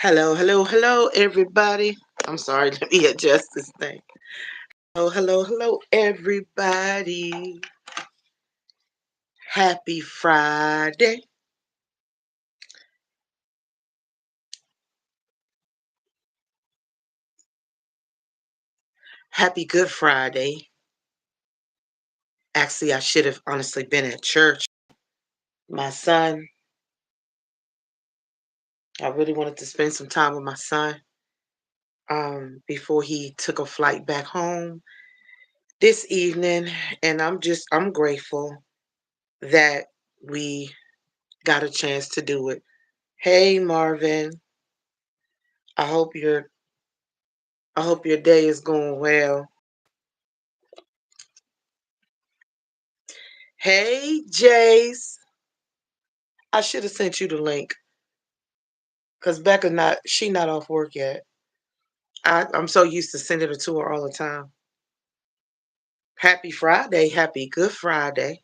Hello, hello, hello, everybody. I'm sorry, let me adjust this thing. Hello, hello, hello, everybody. Happy Friday. Happy Good Friday. Actually, I should have honestly been at church. My son, I really wanted to spend some time with my son before he took a flight back home this evening. And I'm grateful that we got a chance to do it. Hey, Marvin. I hope your I hope your day is going well. Hey, Jace. I should have sent you the link because she not off work yet. I'm so used to sending it to her all the time. Happy Friday. Happy Good Friday.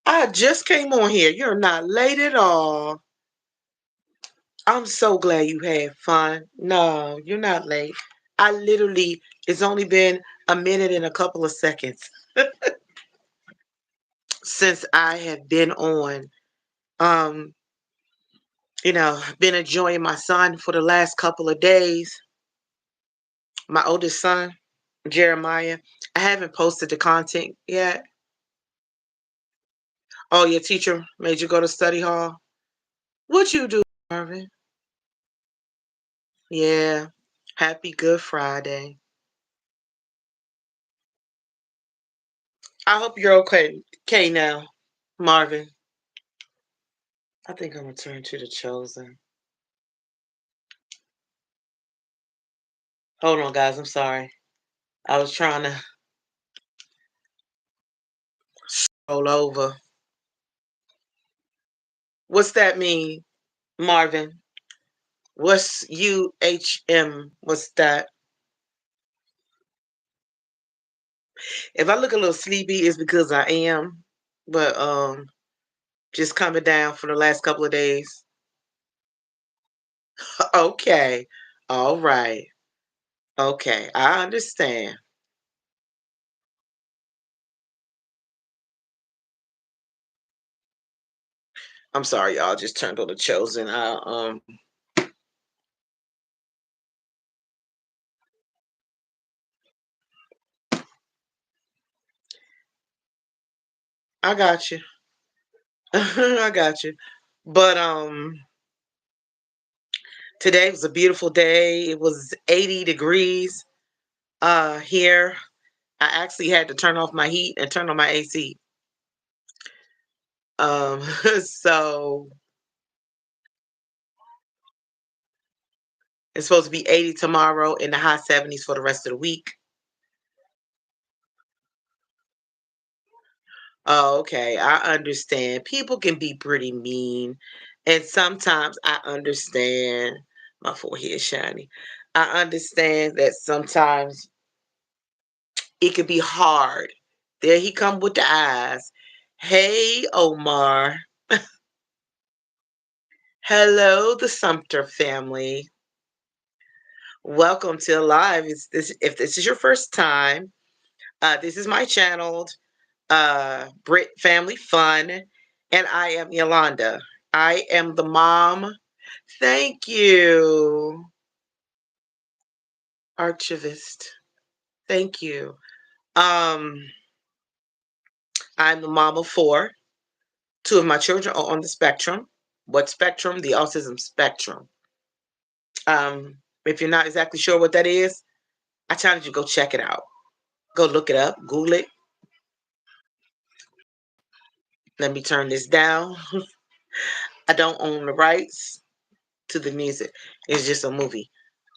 I just came on here. You're not late at all. I'm so glad you had fun. No, you're not late. It's only been a minute and a couple of seconds since I have been on. Um, been enjoying my son for the last couple of days. My oldest son, Jeremiah. I haven't posted the content yet. Oh, your teacher made you go to study hall? What you do, Marvin? Yeah. Happy Good Friday. I hope you're okay. Okay now, Marvin. I think I'm gonna turn to the chosen. Hold on, guys. I'm sorry. I was trying to roll over. What's that mean, Marvin? What's UHM? What's that? If I look a little sleepy, it's because I am. But just coming down for the last couple of days. Okay. All right. Okay. I understand. I'm sorry, y'all. Just turned on the chosen. I got you. I got you. But today was a beautiful day. It was 80 degrees here. I actually had to turn off my heat and turn on my AC. Um so it's supposed to be 80 tomorrow in the high 70s for the rest of the week. Oh, okay. I understand. People can be pretty mean. And sometimes I understand. My forehead shiny. I understand that sometimes it can be hard. There he come with the eyes. Hey, Omar. Hello, the Sumter family. Welcome to Live. If this is your first time, this is my channel, Britt Family Fun, and I am Yolanda. I am the mom. Thank you, archivist. Thank you. Um, I'm the mom of four. Two of my children are on the spectrum. What spectrum? The autism spectrum. If you're not exactly sure what that is, I challenge you to go check it out. Go look it up, Google it. Let me turn this down. I don't own the rights to the music. It's just a movie.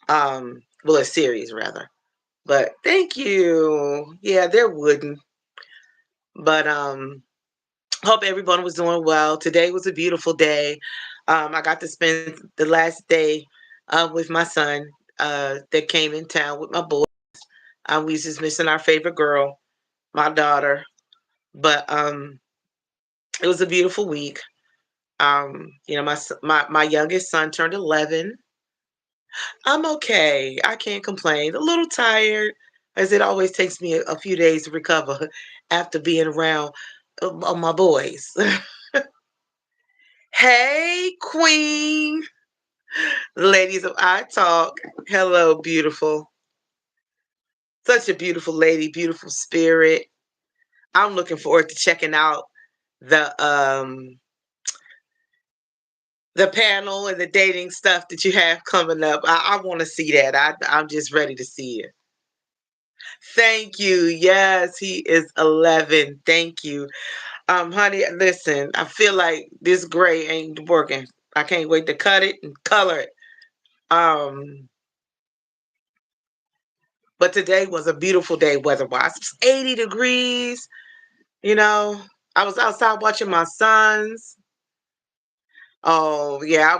Well, a series rather. But thank you. Yeah, they're wooden. But hope everyone was doing well. Today was a beautiful day. I got to spend the last day with my son that came in town with my boy. We was just missing our favorite girl, my daughter. But it was a beautiful week. My youngest son turned 11. I'm okay. I can't complain. A little tired, as it always takes me a few days to recover after being around my boys. Hey, Queen, ladies of I Talk. Hello, beautiful. Such a beautiful lady, beautiful spirit. I'm looking forward to checking out the um the panel and the dating stuff that you have coming up. I want to see that. I'm just ready to see it. Thank you. Yes, he is 11. Thank you. Honey, listen, I feel like this gray ain't working. I can't wait to cut it and color it. Um, but today was a beautiful day weather-wise. It was 80 degrees, you know. I was outside watching my sons. Oh yeah,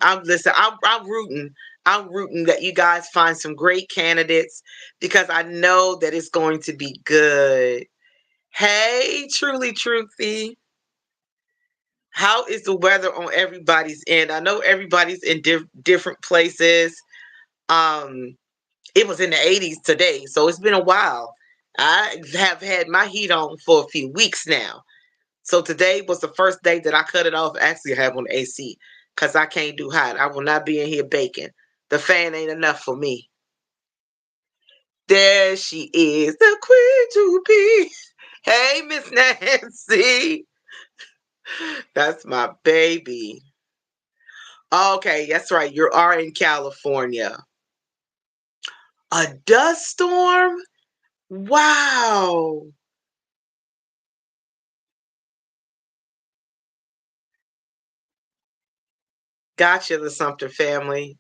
I'm listen. I'm rooting. I'm rooting that you guys find some great candidates because I know that it's going to be good. Hey, truly, truthy. How is the weather on everybody's end? I know everybody's in different places. Um, it was in the 80s today, so it's been a while. I have had my heat on for a few weeks now. So today was the first day that I cut it off. Actually, I have on the AC because I can't do hot. I will not be in here baking. The fan ain't enough for me. There she is, the queen to be. Hey, Miss Nancy. That's my baby. Okay, that's right. You are in California. A dust storm? Wow. Gotcha, the Sumter family.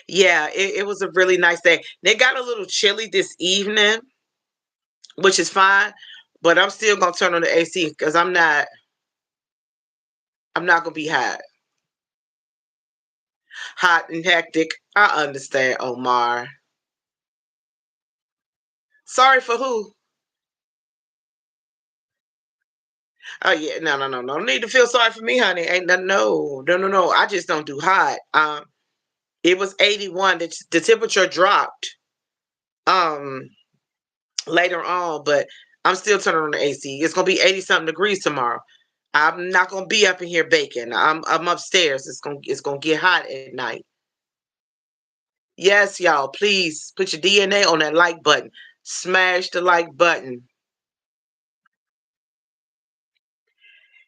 Yeah, it was a really nice day. They got a little chilly this evening, which is fine, but I'm still gonna turn on the AC because I'm not gonna be hot and hectic. I understand, Omar. Sorry for who? Oh yeah, no, no, no, no. No need to feel sorry for me, honey. Ain't no. I just don't do hot. It was 81. The temperature dropped um later on, but I'm still turning on the AC. It's gonna be 80 something degrees tomorrow. I'm not gonna be up in here baking. I'm upstairs. It's gonna get hot at night. Yes, y'all, please put your DNA on that like button. Smash the like button.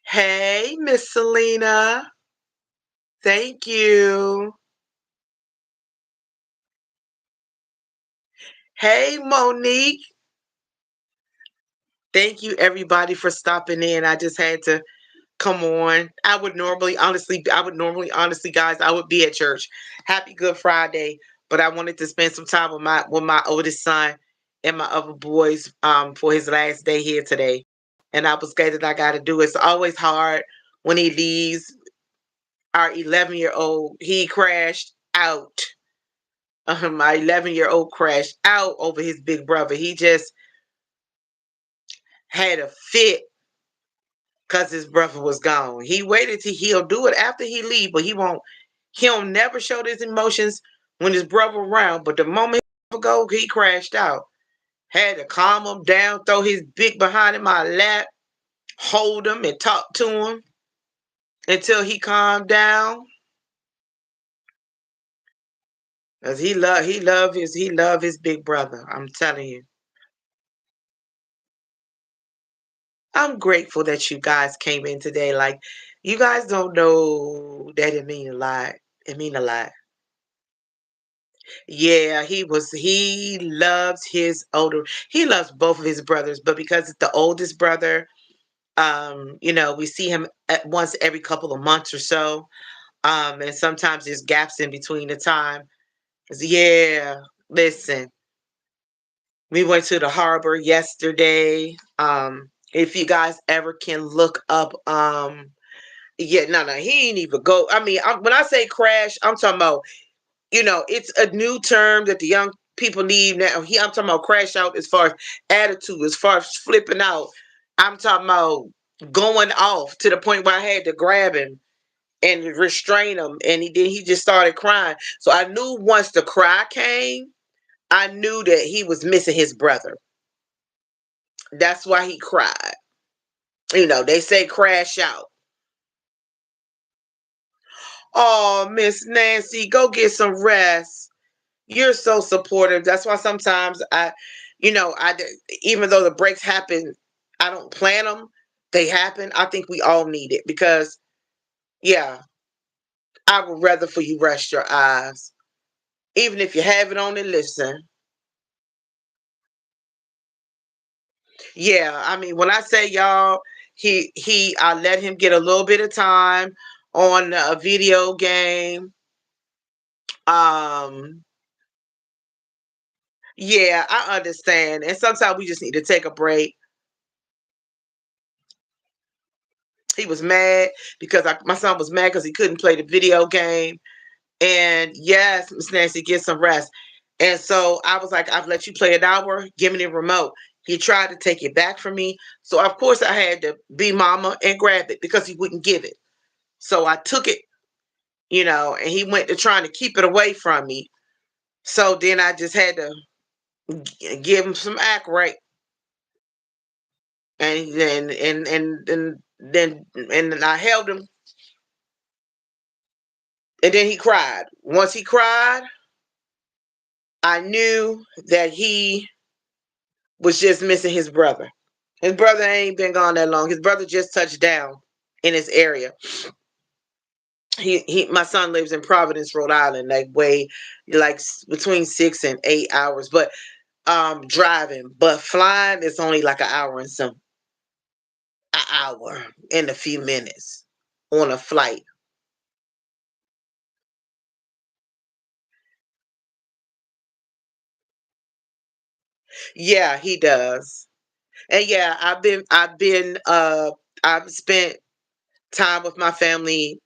Hey, Miss Selena. Thank you. Hey, Monique. Thank you, everybody, for stopping in. I just had to come on. I would normally, honestly, guys, I would be at church. Happy Good Friday. But I wanted to spend some time with my oldest son and my other boys for his last day here today. And I was glad that I got to do it. It's always hard when he leaves. Our 11-year-old, he crashed out. My 11-year-old crashed out over his big brother. He just had a fit because his brother was gone. He waited till he'll do it after he leave, but he won't. He'll never show his emotions when his brother around. But the moment he go, he crashed out. Had to calm him down, throw his big behind in my lap, hold him and talk to him until he calmed down. Cause he love his big brother. I'm telling you. I'm grateful that you guys came in today. Like, you guys don't know that it mean a lot. It mean a lot. Yeah, he loves both of his brothers, but because it's the oldest brother, we see him at once every couple of months or so. And sometimes there's gaps in between the time. Yeah, listen, we went to the harbor yesterday. If you guys ever can look up, yeah, no, he ain't even go. I mean, when I say crash, I'm talking about, it's a new term that the young people need now. I'm talking about crash out as far as attitude, as far as flipping out. I'm talking about going off to the point where I had to grab him and restrain him, and he just started crying. So I knew once the cry came, I knew that he was missing his brother. That's why he cried. They say crash out. Oh, Miss Nancy, go get some rest. You're so supportive. That's why sometimes I even though the breaks happen, I don't plan them. They happen. I think we all need it because, yeah, I would rather for you rest your eyes, even if you have it on and listen. Yeah, I mean, when I say y'all, I let him get a little bit of time on a video game. Um, yeah, I understand, and sometimes we just need to take a break. He was mad because my son was mad because he couldn't play the video game. And yes, Miss Nancy, get some rest. And so I was like, I've let you play an hour. Give me the remote. He tried to take it back from me. So of course I had to be mama and grab it because he wouldn't give it. So I took it, and he went to trying to keep it away from me. So then I just had to give him some act right. And then I held him, and then he cried. Once he cried, I knew that he was just missing his brother. His brother ain't been gone that long. His brother just touched down in his area. My son lives in Providence, Rhode Island, like between 6 and 8 hours, but driving. But flying is only like an hour and a few minutes on a flight. Yeah, he does. And yeah, I've spent time with my family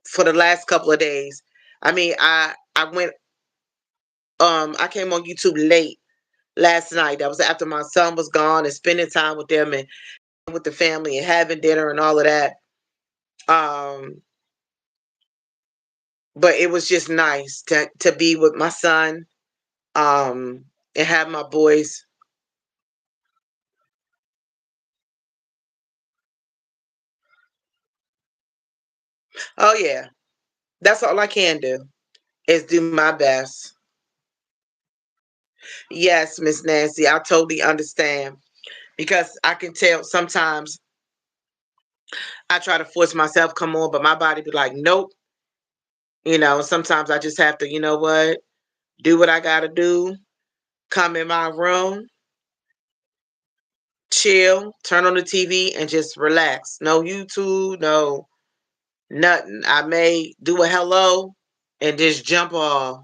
for the last couple of days. I mean, I came on YouTube late last night. That was after my son was gone and spending time with them and with the family and having dinner and all of that. Um, but it was just nice to be with my son, and have my boys. Oh yeah, that's all I can do is do my best. Yes, Miss Nancy, I totally understand because I can tell sometimes I try to force myself come on, but my body be like, nope. Sometimes I just have to, do what I gotta do, come in my room, chill, turn on the TV, and just relax. No YouTube, no nothing. I may do a hello and just jump off.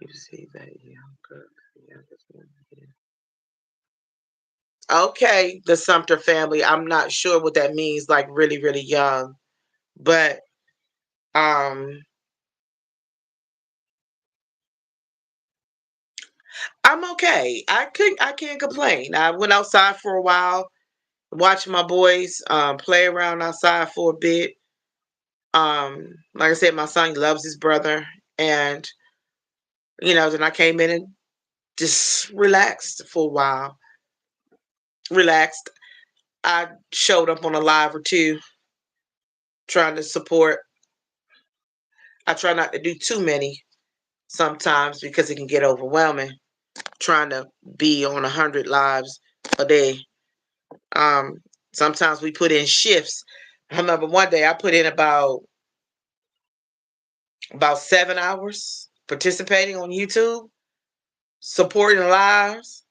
You see that young girl. Okay, the Sumter family. I'm not sure what that means, like really, really young. But um I'm okay. I can't complain. I went outside for a while, watched my boys play around outside for a bit. Like I said, my son loves his brother, and then I came in and just relaxed for a while. Relaxed. I showed up on a live or two, trying to support. I try not to do too many sometimes because it can get overwhelming. Trying to be on 100 lives a day. Um, Sometimes we put in shifts. I remember one day I put in about 7 hours participating on YouTube, supporting lives.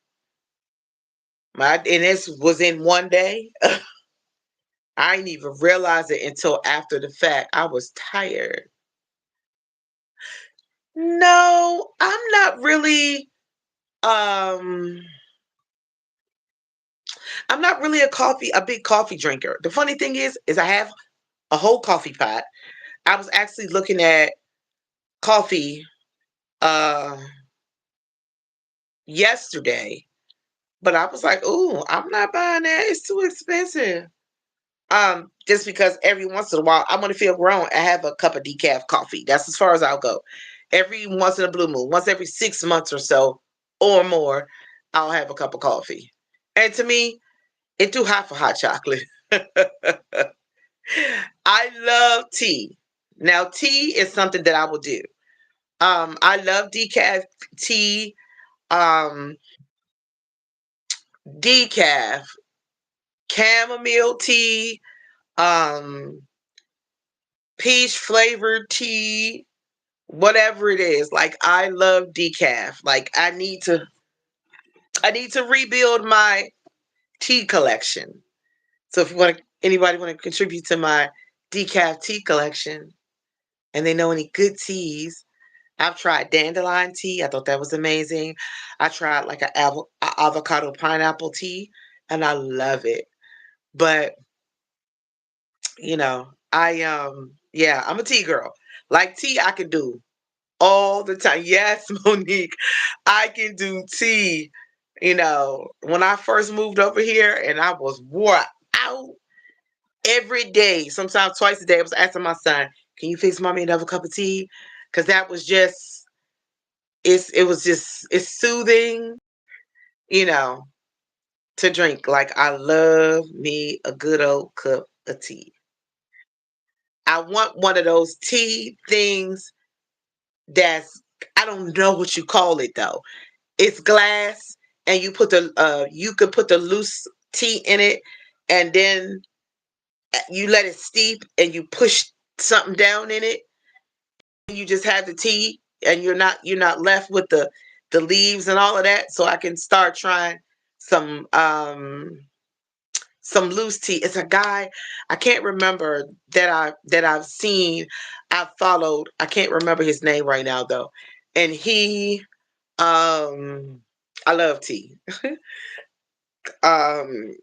And this was in one day. I didn't even realize it until after the fact. I was tired. No, I'm not really. Um, I'm not really a big coffee drinker. The funny thing is I have a whole coffee pot. I was actually looking at coffee uh yesterday, but I was like, "Ooh, I'm not buying that. It's too expensive." Just because every once in a while I want to feel grown. I have a cup of decaf coffee. That's as far as I'll go. Every once in a blue moon, once every 6 months or so or more, I'll have a cup of coffee. And to me, it's too hot for hot chocolate. I love tea. Now, tea is something that I will do. I love decaf tea, um, decaf, chamomile tea, um, peach flavored tea, whatever it is. Like I love decaf. Like I need to rebuild my tea collection. So if you want to, anybody want to contribute to my decaf tea collection and they know any good teas, I've tried dandelion tea. I thought that was amazing. I tried like a avocado pineapple tea, and I love it. But yeah, I'm a tea girl. Like tea, I can do all the time. Yes, Monique, I can do tea. When I first moved over here, and I was wore out every day, sometimes twice a day, I was asking my son, "Can you fix mommy another cup of tea?" Because that was just it's soothing, you know, to drink. Like I love me a good old cup of tea. I want one of those tea things that's I don't know what you call it though. It's glass and you could put the loose tea in it and then you let it steep and you push something down in it. You just have the tea and you're not left with the leaves and all of that. So I can start trying some um some loose tea. It's a guy I can't remember that I've seen. I've followed. I can't remember his name right now though. And I love tea.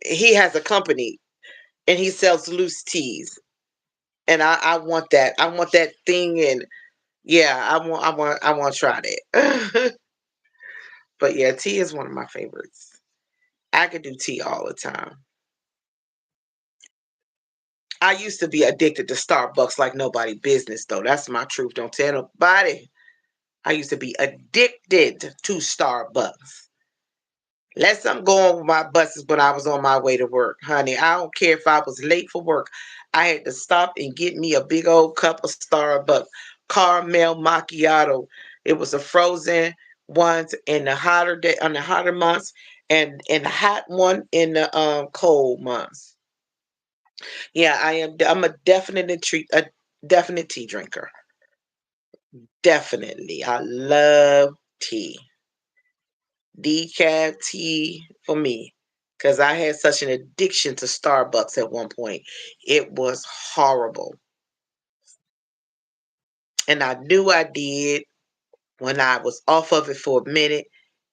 He has a company and he sells loose teas. And I want that. I want that thing and yeah, I want to try that. But yeah, tea is one of my favorites. I could do tea all the time. I used to be addicted to Starbucks like nobody business though. That's my truth. Don't tell nobody. I used to be addicted to Starbucks. Let something go on with my buses when I was on my way to work, honey. I don't care if I was late for work. I had to stop and get me a big old cup of Starbucks caramel macchiato. It was a frozen ones in the hotter day on the hotter months and the hot one in the cold months. Yeah, I'm a definite tea drinker. Definitely. I love tea. Decaf tea for me. Because I had such an addiction to Starbucks at one point. It was horrible. And I knew I did when I was off of it for a minute.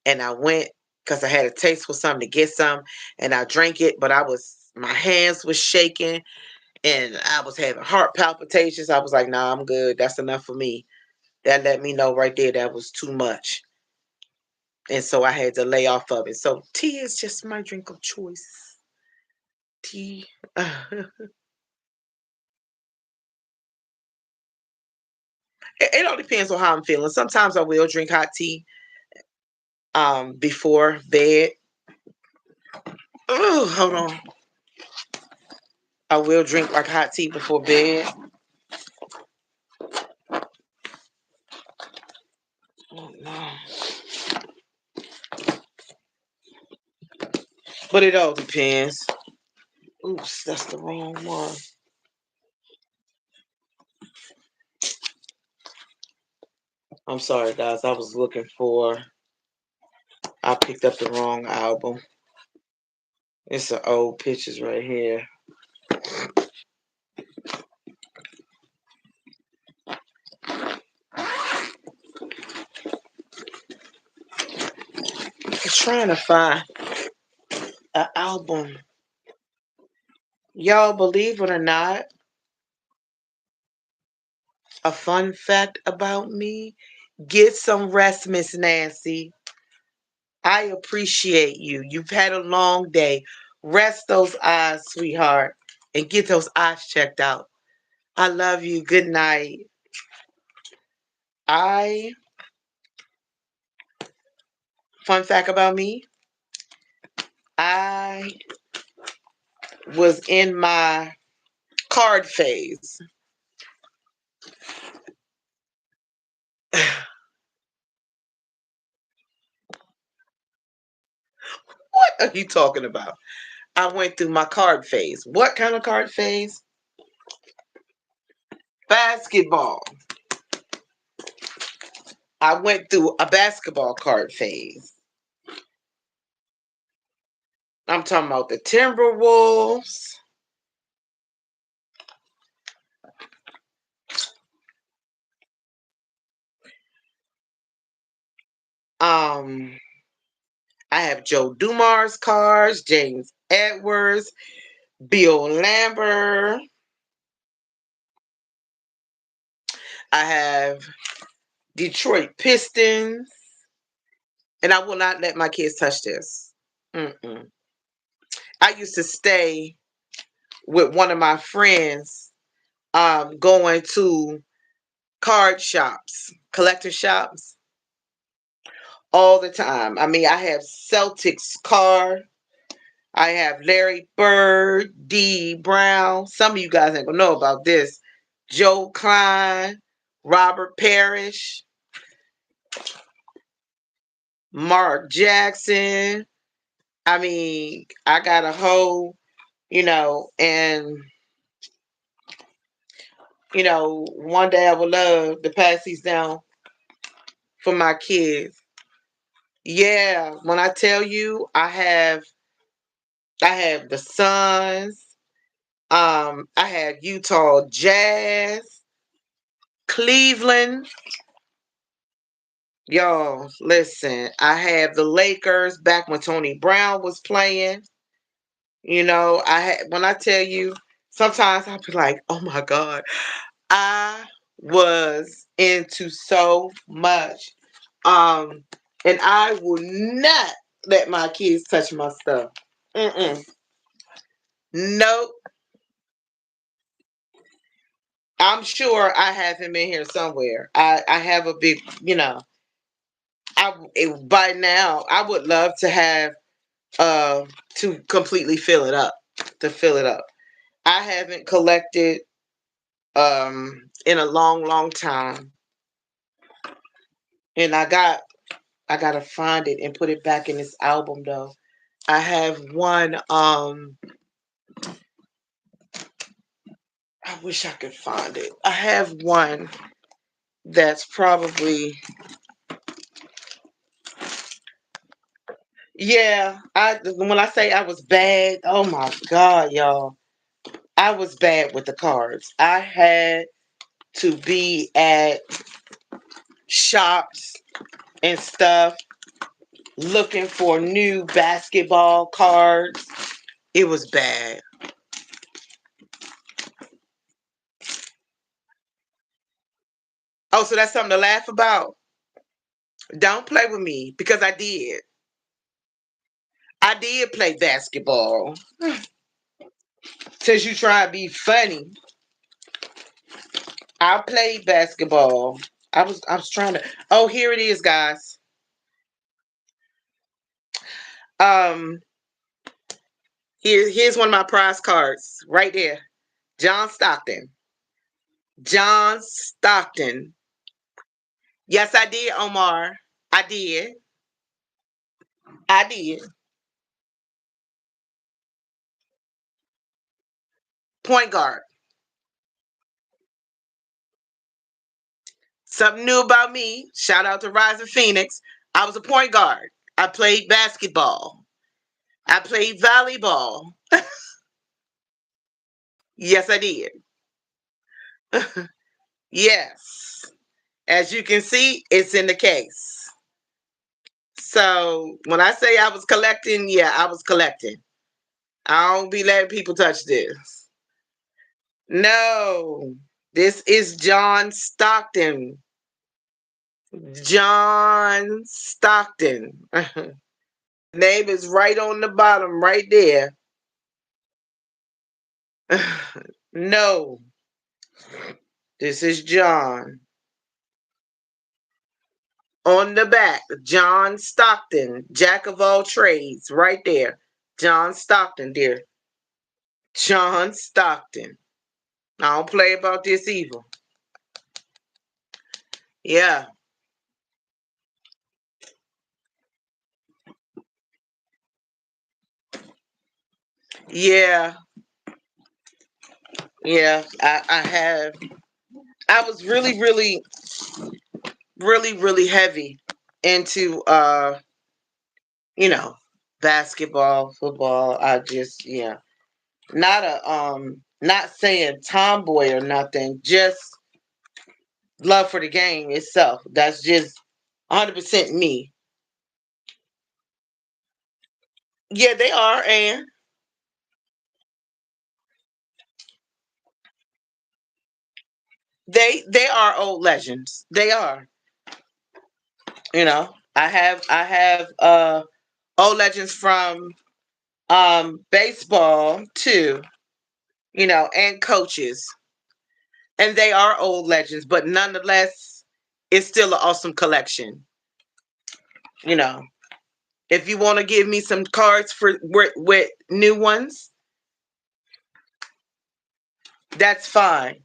And I went because I had a taste for something to get some. And I drank it, but my hands was shaking and I was having heart palpitations. I was like, nah, I'm good. That's enough for me. That let me know right there that was too much. And so I had to lay off of it. So tea is just my drink of choice. Tea. It all depends on how I'm feeling. Sometimes I will drink hot tea before bed. Oh, hold on. I will drink like hot tea before bed. Oh, no. But it all depends. Oops, that's the wrong one. I'm sorry, guys. I picked up the wrong album. It's the old pictures right here. I'm trying to find an album. Y'all, believe it or not, A fun fact about me: get some rest, Miss Nancy. I appreciate you. You've had a long day. Rest those eyes, sweetheart, and get those eyes checked out. I love you. Good night. I Fun fact about me: I was in my card phase. What are you talking about? I went through my card phase. What kind of card phase? Basketball. I went through a basketball card phase. I'm talking about the Timberwolves. Um, I have Joe Dumars cards, James Edwards, Bill Lambert. I have Detroit Pistons, and I will not let my kids touch this. Mm-mm. I used to stay with one of my friends, going to card shops, collector shops, all the time. I mean, I have Celtics card. I have Larry Bird, D. Brown. Some of you guys ain't gonna know about this. Joe Klein, Robert Parrish, Mark Jackson. I mean, I got a whole, and one day I would love to pass these down for my kids. Yeah, when I tell you, I have the Suns. I have Utah Jazz, Cleveland. Y'all, listen, I have the Lakers back when Tony Brown was playing. When I tell you, sometimes I'll be like, oh my God, I was into so much. Um, and I will not let my kids touch my stuff. Mm-mm. Nope. I'm sure I have him in here somewhere. I have a big, by now I would love to have to completely fill it up, to fill it up. I haven't collected in a long, long time, and I gotta find it and put it back in this album though. I have one. I wish I could find it. I have one that's probably, yeah. When I say I was bad, oh my God, y'all, I was bad with the cards. I had to be at shops and stuff looking for new basketball cards. It was bad. Oh, so that's something to laugh about. Don't play with me because I did. I did play basketball. Since you try to be funny, I played basketball. I was trying to. Oh, here it is, guys. Um, here's one of my prize cards right there. John Stockton. John Stockton. Yes, I did, Omar. I did. I did. Point guard. Something new about me. Shout out to Rising Phoenix. I was a point guard. I played basketball. I played volleyball. Yes, I did. Yes. As you can see, it's in the case. So when I say I was collecting, yeah, I was collecting. I don't be letting people touch this. No. This is John Stockton. John Stockton. Name is right on the bottom, right there. No, this is John. On the back, John Stockton, jack of all trades, right there. John Stockton, dear. John Stockton. I don't play about this evil. Yeah. Yeah. Yeah. I have. I was really heavy into you know, basketball, football. I just yeah. Not a not saying tomboy or nothing, just love for the game itself. That's just 100% me. Yeah, they are, and they are old legends. They are. You know, I have old legends from baseball too. You know, and coaches, and they are old legends, but nonetheless, it's still an awesome collection. You know, if you want to give me some cards for with new ones, that's fine.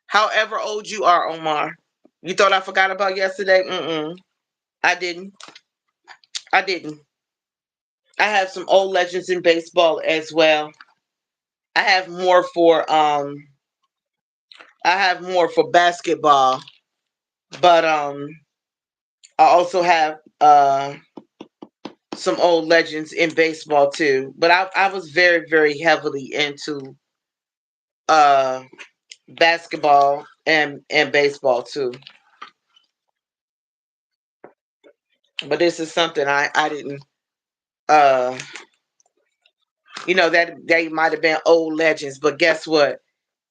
However old you are, Omar. You thought I forgot about yesterday? Mm-mm. I didn't. I didn't. I have some old legends in baseball as well. I have more for I have more for basketball, but I also have some old legends in baseball too. But I was very heavily into uh basketball and baseball too. But this is something I didn't uh that they might have been old legends, but guess what?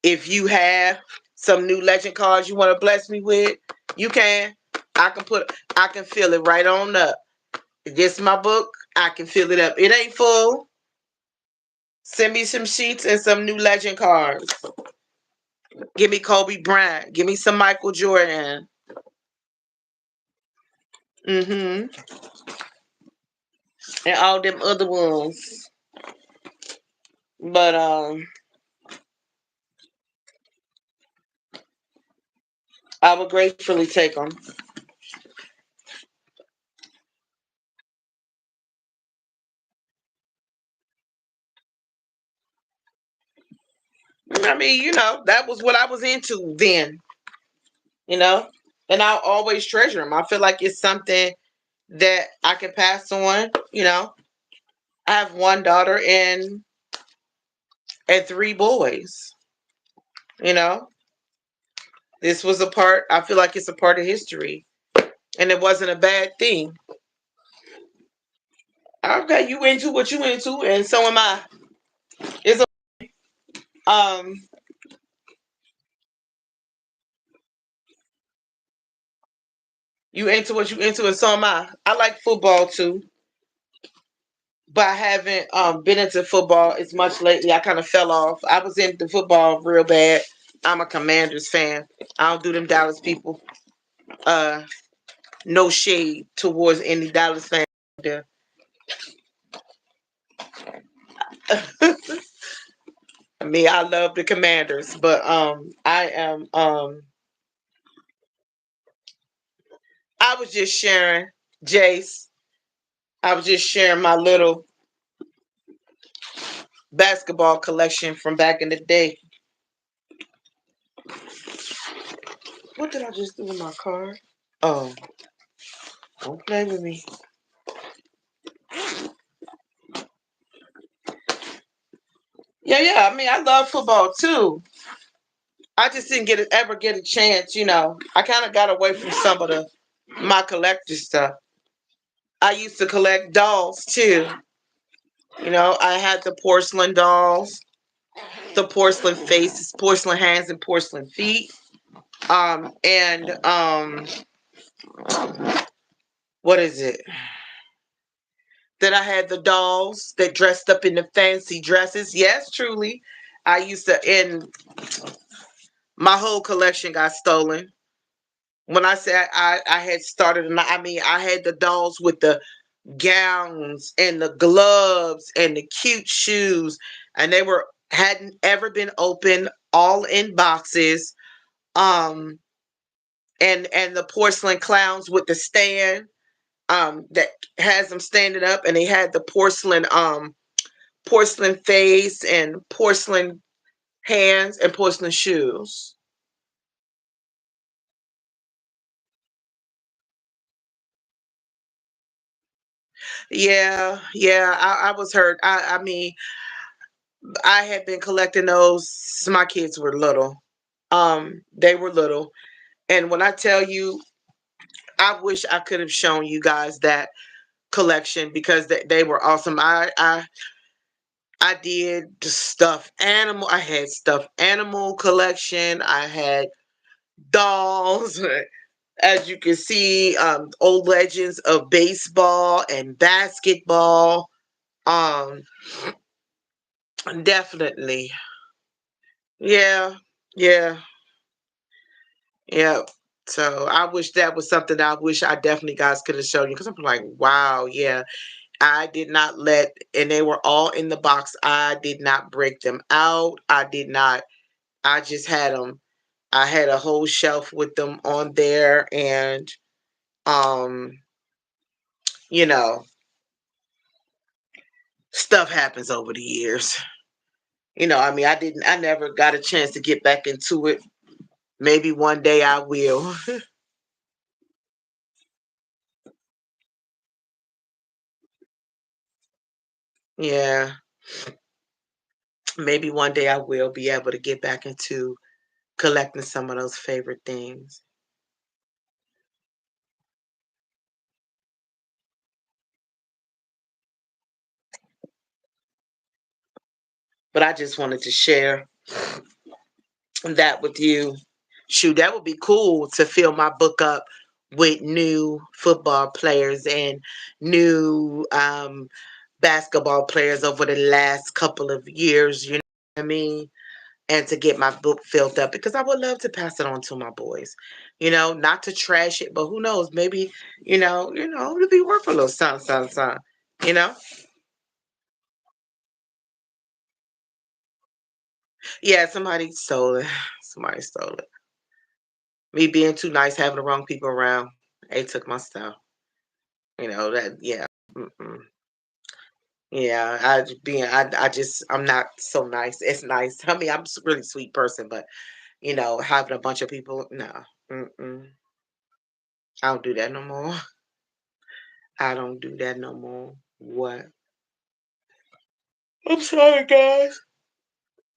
If you have some new legend cards you want to bless me with, you can. I can fill it right on up. This is my book. I can fill it up. It ain't full. Send me some sheets and some new legend cards. Give me Kobe Bryant. Give me some Michael Jordan. Mm-hmm. And all them other ones. But I would gratefully take them. I mean, that was what I was into then. You know, and I'll always treasure them. I feel like it's something that I can pass on. I have one daughter and three boys. You know, this was a part. I feel like it's a part of history, and it wasn't a bad thing. Okay, you into what you into, and so am I. It's um, you into what you into, and so am I. I like football too, but I haven't been into football as much lately. I kind of fell off. I was into football real bad. I'm a Commanders fan. I don't do them Dallas people. Uh, no shade towards any Dallas fan there. I mean, I love the Commanders, but I am I was just sharing, Jace. I was just sharing my little basketball collection from back in the day. What did I just do with my car? Oh, don't play with me. Yeah. I mean, I love football too. I just didn't ever get a chance. I kind of got away from some of the my collector stuff. I used to collect dolls too. I had the porcelain dolls. the porcelain faces, porcelain hands, and porcelain feet. And what is it? Then I had the dolls that dressed up in the fancy dresses. Yes, truly. I used to, and my whole collection got stolen. When I said I had started, and I mean, I had the dolls with the gowns and the gloves and the cute shoes, and they were hadn't ever been opened, all in boxes. Um, and the porcelain clowns with the stand that has them standing up, and they had the porcelain face and porcelain hands and porcelain shoes. Yeah, yeah, I was hurt. I mean, I had been collecting those since my kids were little. They were little, and when I tell you, I wish I could have shown you guys that collection because they were awesome. I did the stuffed animal. I had stuffed animal collection. I had dolls. As you can see, old legends of baseball and basketball. Um, definitely. Yeah, yeah, yeah. So I wish that was something that I wish I definitely guys could have shown you because I'm like, wow, yeah. I did not let, and they were all in the box. I did not break them out. I did not. I just had them. I had a whole shelf with them on there, and um, you know, stuff happens over the years. I mean, I never got a chance to get back into it. Maybe one day I will. Yeah, maybe one day I will be able to get back into collecting some of those favorite things. But I just wanted to share that with you. Shoot, that would be cool to fill my book up with new football players and new basketball players over the last couple of years. You know what I mean? And to get my book filled up because I would love to pass it on to my boys. Not to trash it, but who knows? Maybe it'll be worth a little something, something, something. You know? Yeah, somebody stole it. Somebody stole it. Me being too nice, having the wrong people around, they took my stuff. That. Yeah. Mm-mm. Yeah, I'm not so nice. It's nice. I mean, I'm a really sweet person, but having a bunch of people, no. Mm-mm. I don't do that no more. I don't do that no more. What? I'm sorry, guys.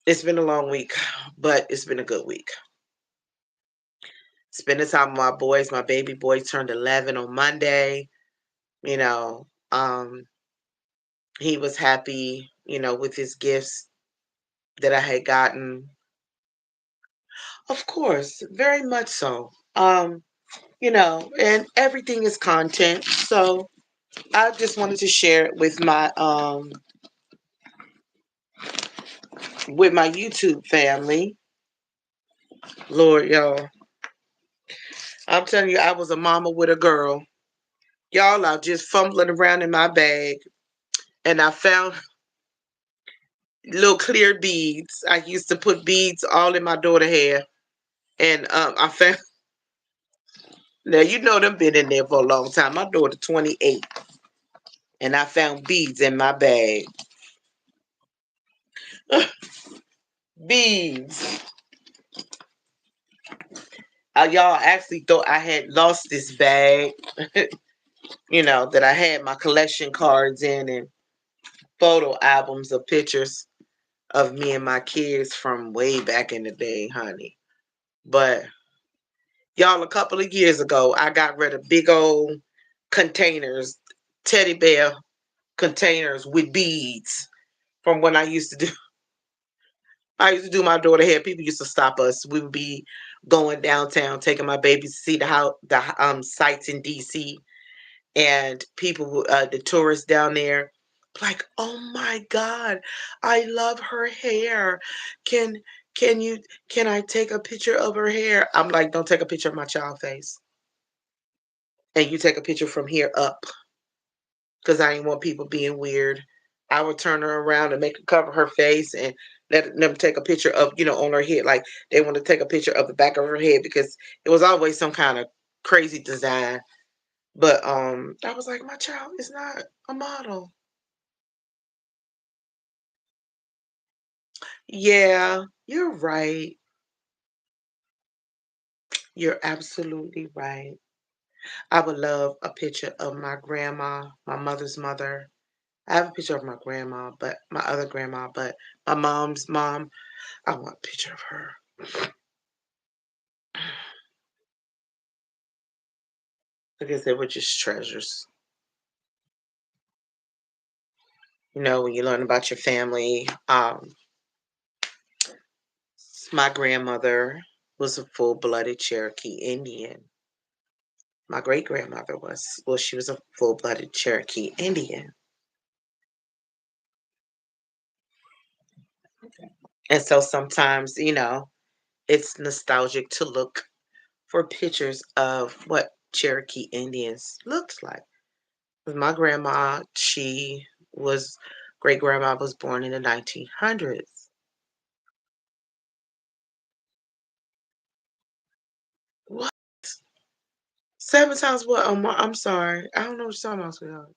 It's been a long week, but it's been a good week. Spending time with my boys. My baby boy turned 11 on Monday. You know, um, he was happy, with his gifts that I had gotten. Of course, very much so. And everything is content. So I just wanted to share it with my YouTube family. Lord, y'all. I'm telling you, I was a mama with a girl. Y'all are just fumbling around in my bag, and I found little clear beads. I used to put beads all in my daughter hair, and I found. Now them been in there for a long time. My daughter 28, and I found beads in my bag. Beads. Y'all actually thought I had lost this bag. That I had my collection cards in and photo albums of pictures of me and my kids from way back in the day, honey. But y'all, a couple of years ago, I got rid of big old containers, teddy bear containers with beads from when I used to do I used to do my daughter hair. People used to stop us. We would be going downtown, taking my babies to see the sites in DC, and people, the tourists down there, like, oh my God, I love her hair. Can can you can I take a picture of her hair? I'm like, don't take a picture of my child face, and you take a picture from here up, because I didn't want people being weird. I would turn her around and make her cover her face and let them take a picture of, on her head. Like they want to take a picture of the back of her head because it was always some kind of crazy design. But I was like, my child is not a model. Yeah, you're right. You're absolutely right. I would love a picture of my grandma, my mother's mother. I have a picture of my grandma, but my other grandma, but my mom's mom, I want a picture of her. Because they were just treasures. When you learn about your family. My grandmother was a full-blooded Cherokee Indian. My great grandmother was. Well, she was a full-blooded Cherokee Indian. And so sometimes, it's nostalgic to look for pictures of what Cherokee Indians looked like. My grandma, she was great grandma was born in the 1900s. What? 7 times what? I'm sorry. I don't know what you're talking about, sweetheart.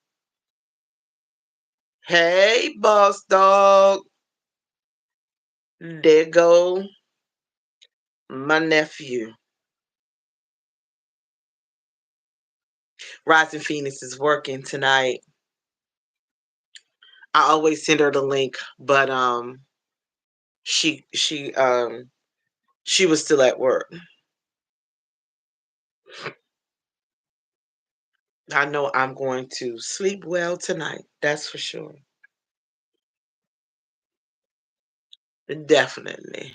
Hey, boss dog. There go my nephew. Rising Phoenix is working tonight. I always send her the link, but she was still at work. I know I'm going to sleep well tonight. That's for sure. Definitely.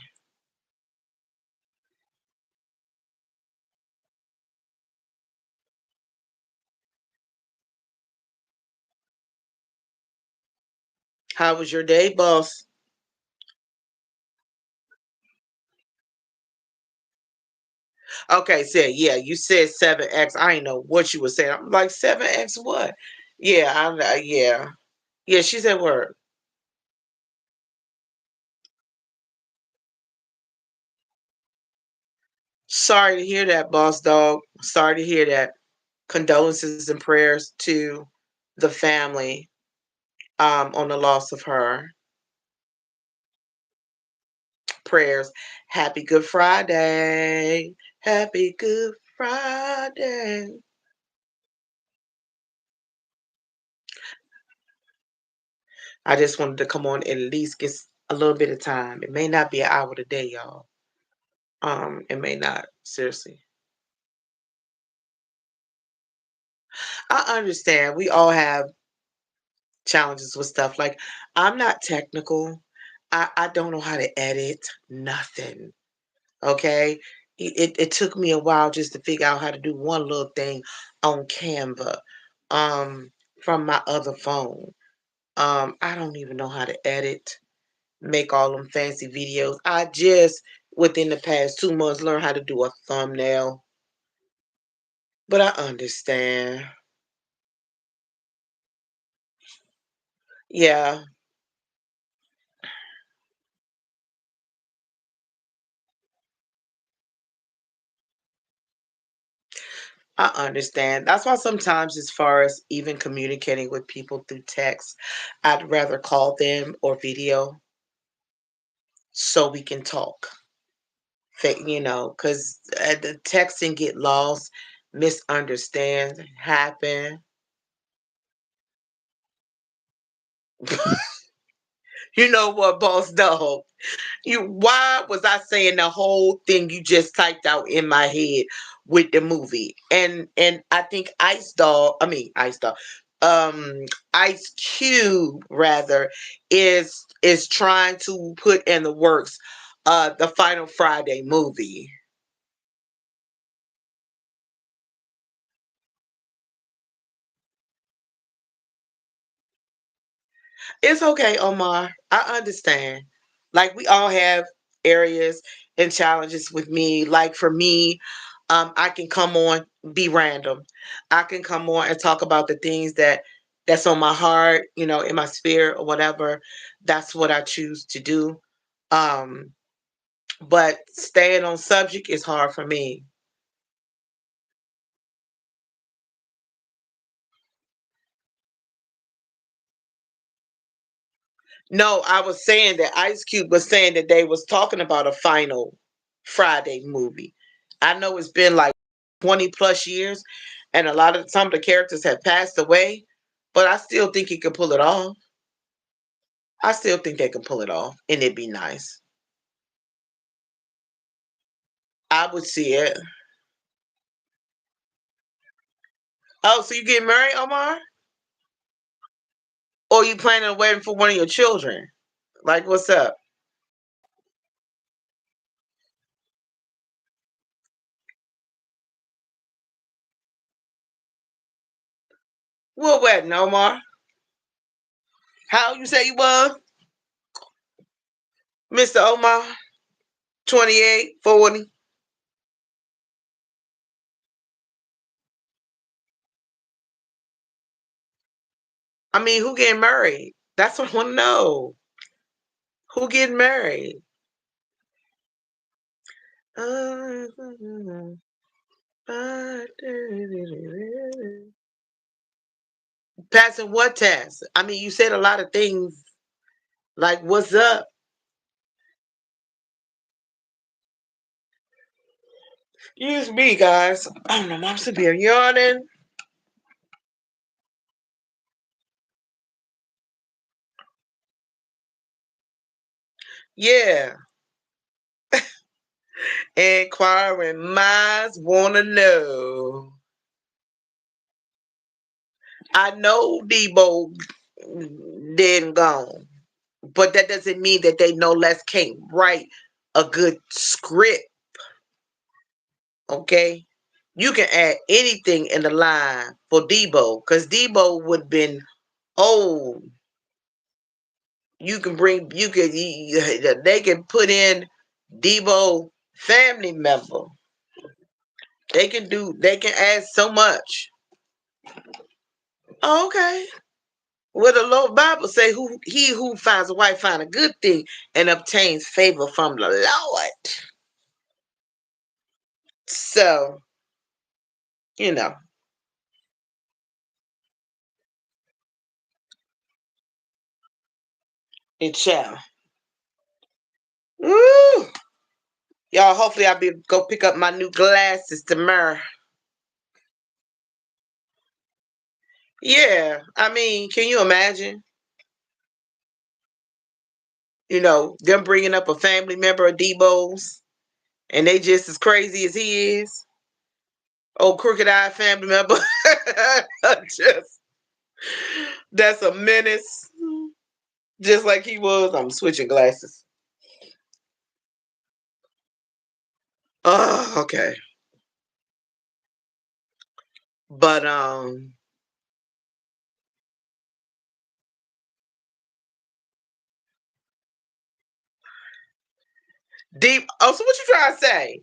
How was your day, boss? Okay, so yeah, you said 7X. I ain't know what you were saying. I'm like 7X what? Yeah, yeah. Yeah, she's at work. Sorry to hear that, boss dog. Sorry to hear that. Condolences and prayers to the family on the loss of her. Prayers. Happy Good Friday. Happy Good Friday. I just wanted to come on and at least get a little bit of time. It may not be an hour today, y'all. It may not. Seriously. I understand. We all have challenges with stuff. Like, I'm not technical. I don't know how to edit nothing. Okay. It took me a while just to figure out how to do one little thing on Canva um from my other phone. I don't even know how to edit, make all them fancy videos. I just within the past 2 months learned how to do a thumbnail. But I understand. Yeah, I understand. That's why sometimes, as far as even communicating with people through text, I'd rather call them or video so we can talk. Because the texting get lost, misunderstands happen. You know what, boss dog? Why was I saying the whole thing you just typed out in my head with the movie? And I think Ice Dog, I mean Ice Dog. um Ice Cube rather is trying to put in the works the Final Friday movie. It's okay, Omar. I understand. Like we all have areas and challenges with me. Like for me, I can come on, be random. I can come on and talk about the things that's on my heart, in my spirit or whatever. That's what I choose to do. Um, but staying on subject is hard for me. No, I was saying that Ice Cube was saying that they was talking about a Final Friday movie. I know it's been like 20 plus years and some of the characters have passed away, but I still think he could pull it off. I still think they can pull it off and it'd be nice. I would see it. Oh, so you getting married, Omar? Or you planning a wedding for one of your children? Like, what's up? What wedding, Omar? How old you say you was? Mr. Omar? 28, 40? I mean, who getting married? That's what I want to know. Who getting married? Passing what test? I mean, you said a lot of things. Like, what's up? Excuse me, guys. I don't know. I'm sitting here yawning. Yeah. Inquiring minds want to know. I know Debo dead and gone, but that doesn't mean that they no less can't write a good script. Okay, you can add anything in the line for Debo because Debo would have been old. They can put in Debo family member. They can add so much. Oh, okay. Well, the Lord Bible say he who finds a wife find a good thing and obtains favor from the Lord. So, you know, it shall. Woo! Y'all, hopefully I'll be go pick up my new glasses tomorrow. Yeah, I mean, can you imagine? Them bringing up a family member of Debo's, and they just as crazy as he is. Oh, crooked eye family member. Just that's a menace. Just like he was. I'm switching glasses. Oh, okay. But deep. Oh, so what you trying to say?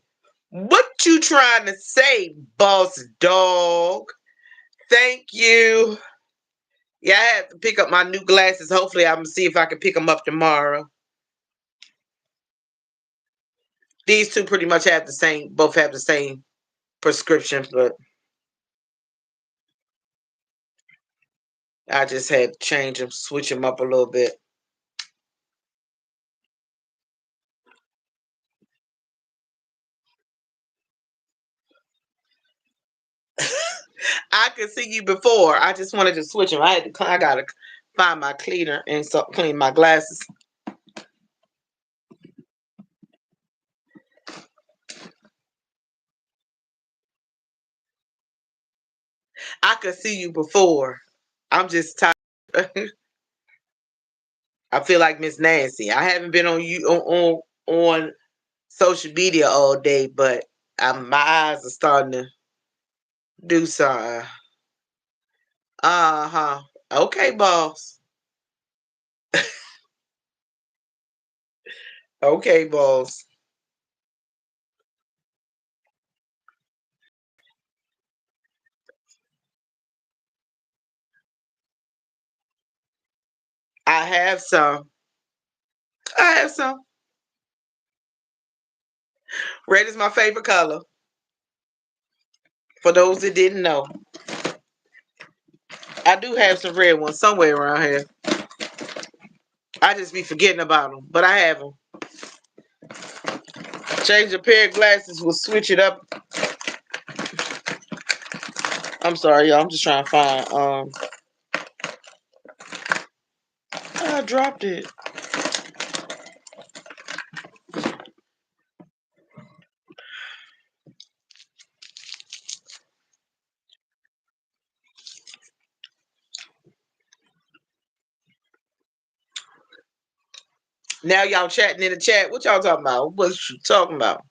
What you trying to say, boss dog? Thank you. Yeah, I have to pick up my new glasses. Hopefully, I'm gonna see if I can pick them up tomorrow. These two pretty much have the same. Both have the same prescription, but I just had to change them, switch them up a little bit. I could see you before. I just wanted to switch them. I gotta find my cleaner and so clean my glasses. I could see you before. I'm just tired. I feel like Miss Nancy. I haven't been on you on social media all day, but my eyes are starting to do something. Uh-huh. Okay, boss. Okay, boss. I have some. I have some. Red is my favorite color. For those that didn't know, I do have some red ones somewhere around here. I just be forgetting about them, but I have them. Change a pair of glasses will switch it up. I'm sorry, y'all. I'm just trying to find. I dropped it. Now y'all chatting in the chat. What y'all talking about? What you talking about?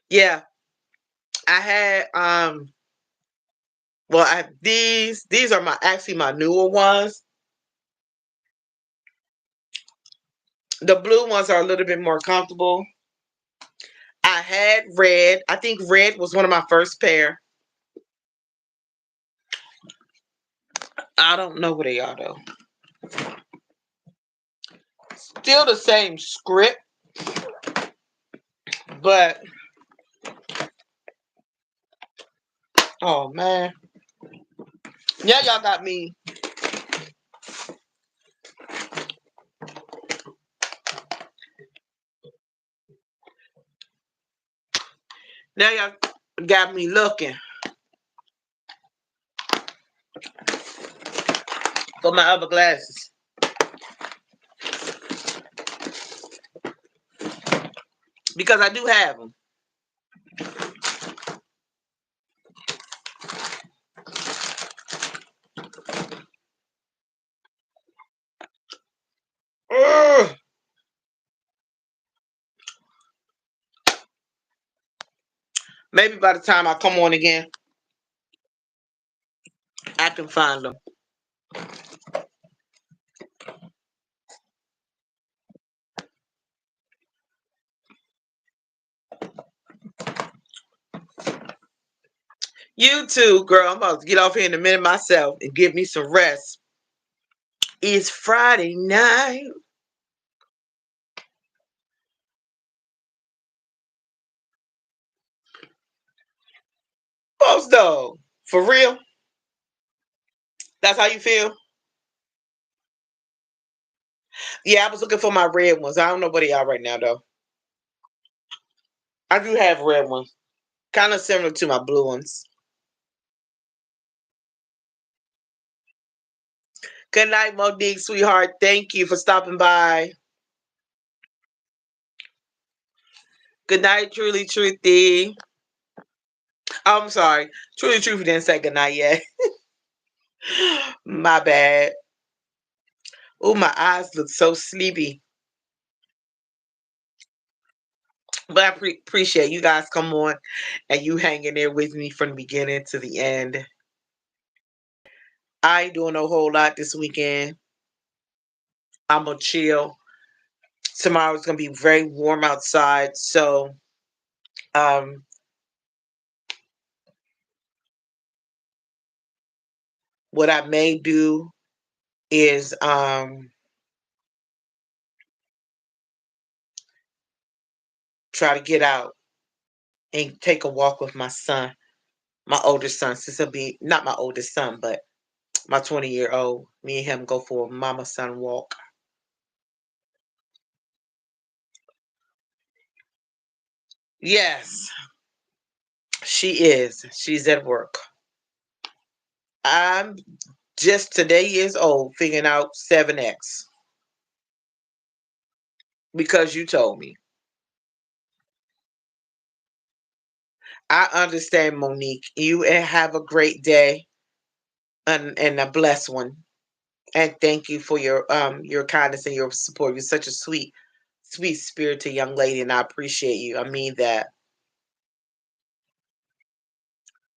Yeah, I had well, these are my actually my newer ones. The blue ones are a little bit more comfortable. I had red. I think red was one of my first pair. I don't know where they are though. Still the same script, but oh man. Now y'all got me. Now y'all got me looking for my other glasses. Because I do have them. Ugh. Maybe by the time I come on again, I can find them. You too, girl. I'm about to get off here in a minute myself and give me some rest. It's Friday night. Boss dog. For real? That's how you feel? Yeah, I was looking for my red ones. I don't know where they are right now though. I do have red ones. Kind of similar to my blue ones. Good night, Monique, sweetheart. Thank you for stopping by. Good night, Truly Truthy. I'm sorry. Truly Truthy didn't say good night yet. My bad. Oh, my eyes look so sleepy. But I appreciate you guys come on and you hanging there with me from the beginning to the end. I ain't doing a whole lot this weekend. I'm gonna chill. Tomorrow's gonna be very warm outside, so um, what I may do is try to get out and take a walk with my son, my oldest son. Since he'll be not my oldest son, but my 20-year-old. Me and him go for a mama son walk. Yes, she is. She's at work. I'm just today years old figuring out 7X because you told me. I understand, Monique. You have a great day and a blessed one. And thank you for your kindness and your support. You're such a sweet spirited young lady, and I appreciate you. I mean that.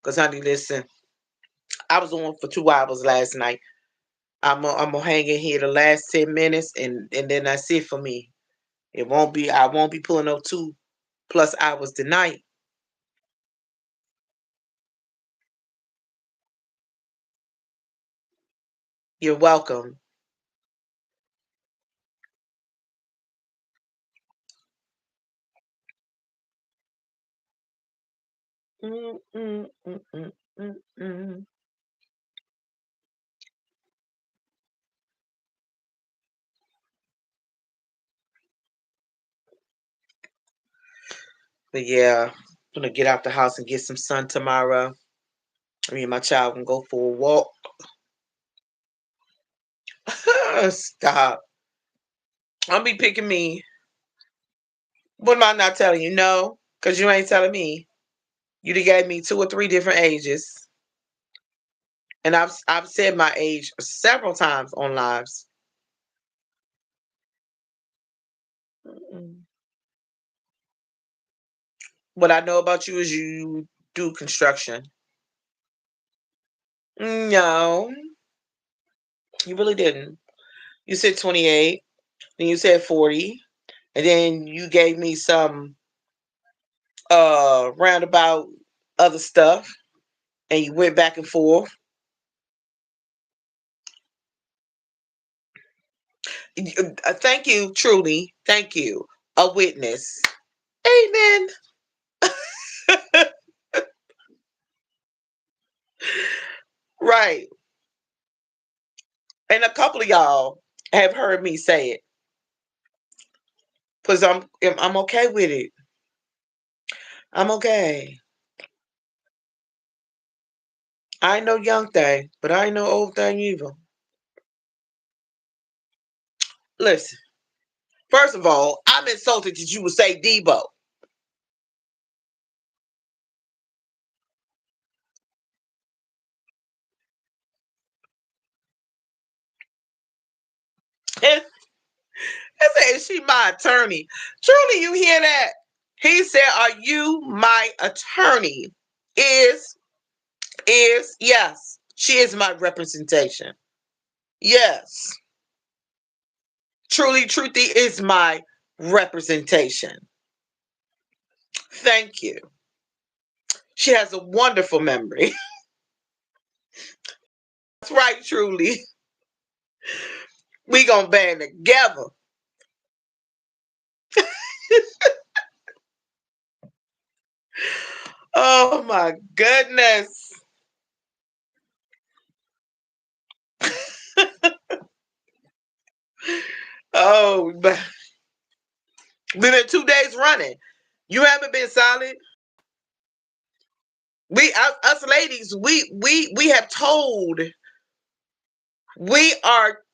Cause honey, listen, I was on for 2 hours last night. I'm gonna hang in here the last 10 minutes, and then that's it for me. It won't be. I won't be pulling up 2+ hours tonight. You're welcome. Mm, mm, mm, mm, mm, mm. But yeah, I'm gonna get out the house and get some sun tomorrow. Me and my child can go for a walk. Stop. I'll be picking me. What am I not telling you? No, because you ain't telling me. You done gave me 2 or 3 different ages, and I've said my age several times on lives. Mm-mm. What I know about you is you do construction. No, you really didn't. You said 28, then you said 40, and then you gave me some roundabout other stuff, and you went back and forth. Thank you, truly. Thank you. A witness. Amen. Right. And a couple of y'all have heard me say it because I'm okay with it. I'm okay. I ain't no young thing, but I ain't no old thing either. Listen, first of all, I'm insulted that you would say Debo. And I said, is she my attorney? Truly, you hear that? He said, are you my attorney? Is, yes. She is my representation. Yes. Truly, Truthy is my representation. Thank you. She has a wonderful memory. That's right, Truly. We gonna band together. Oh my goodness. Oh, but we've been 2 days running. You haven't been silent. Us ladies, we have told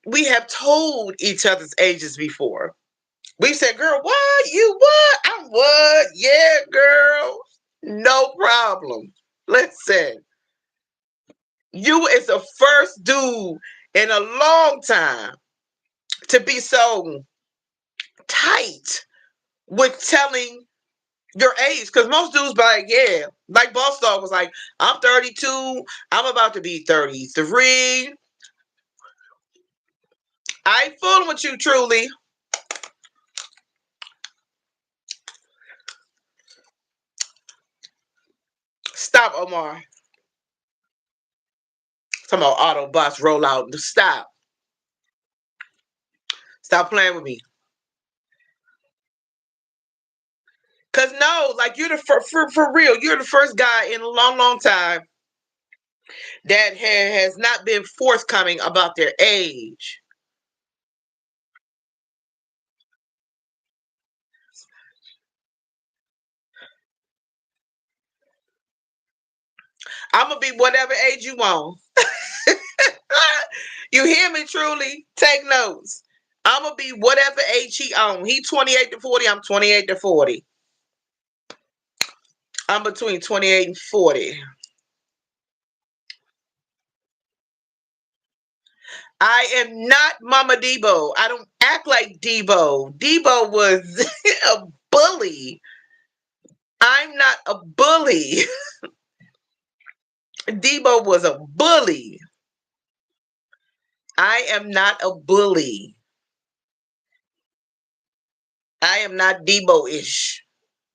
we have told each other's ages before. We said, girl, what? You what? I'm what? Yeah, girl. No problem. Listen, you is the first dude in a long time to be so tight with telling your age. Because most dudes be like, yeah. Like Boss Dog was like, I'm 32. I'm about to be 33. I ain't fooling with you, truly. Stop, Omar. Talking about Autobots roll out. Stop. Stop playing with me. Cause no, like you're the for real, you're the first guy in a long, long time that has not been forthcoming about their age. I'm gonna be whatever age you want. You hear me? Truly, take notes. I'm gonna be whatever age he on. He 28 to 40. I'm 28 to 40. I'm between 28 and 40. I am not Mama Debo. I don't act like Debo. Debo was a bully. I'm not a bully. Debo was a bully. I am not a bully. I am not Debo-ish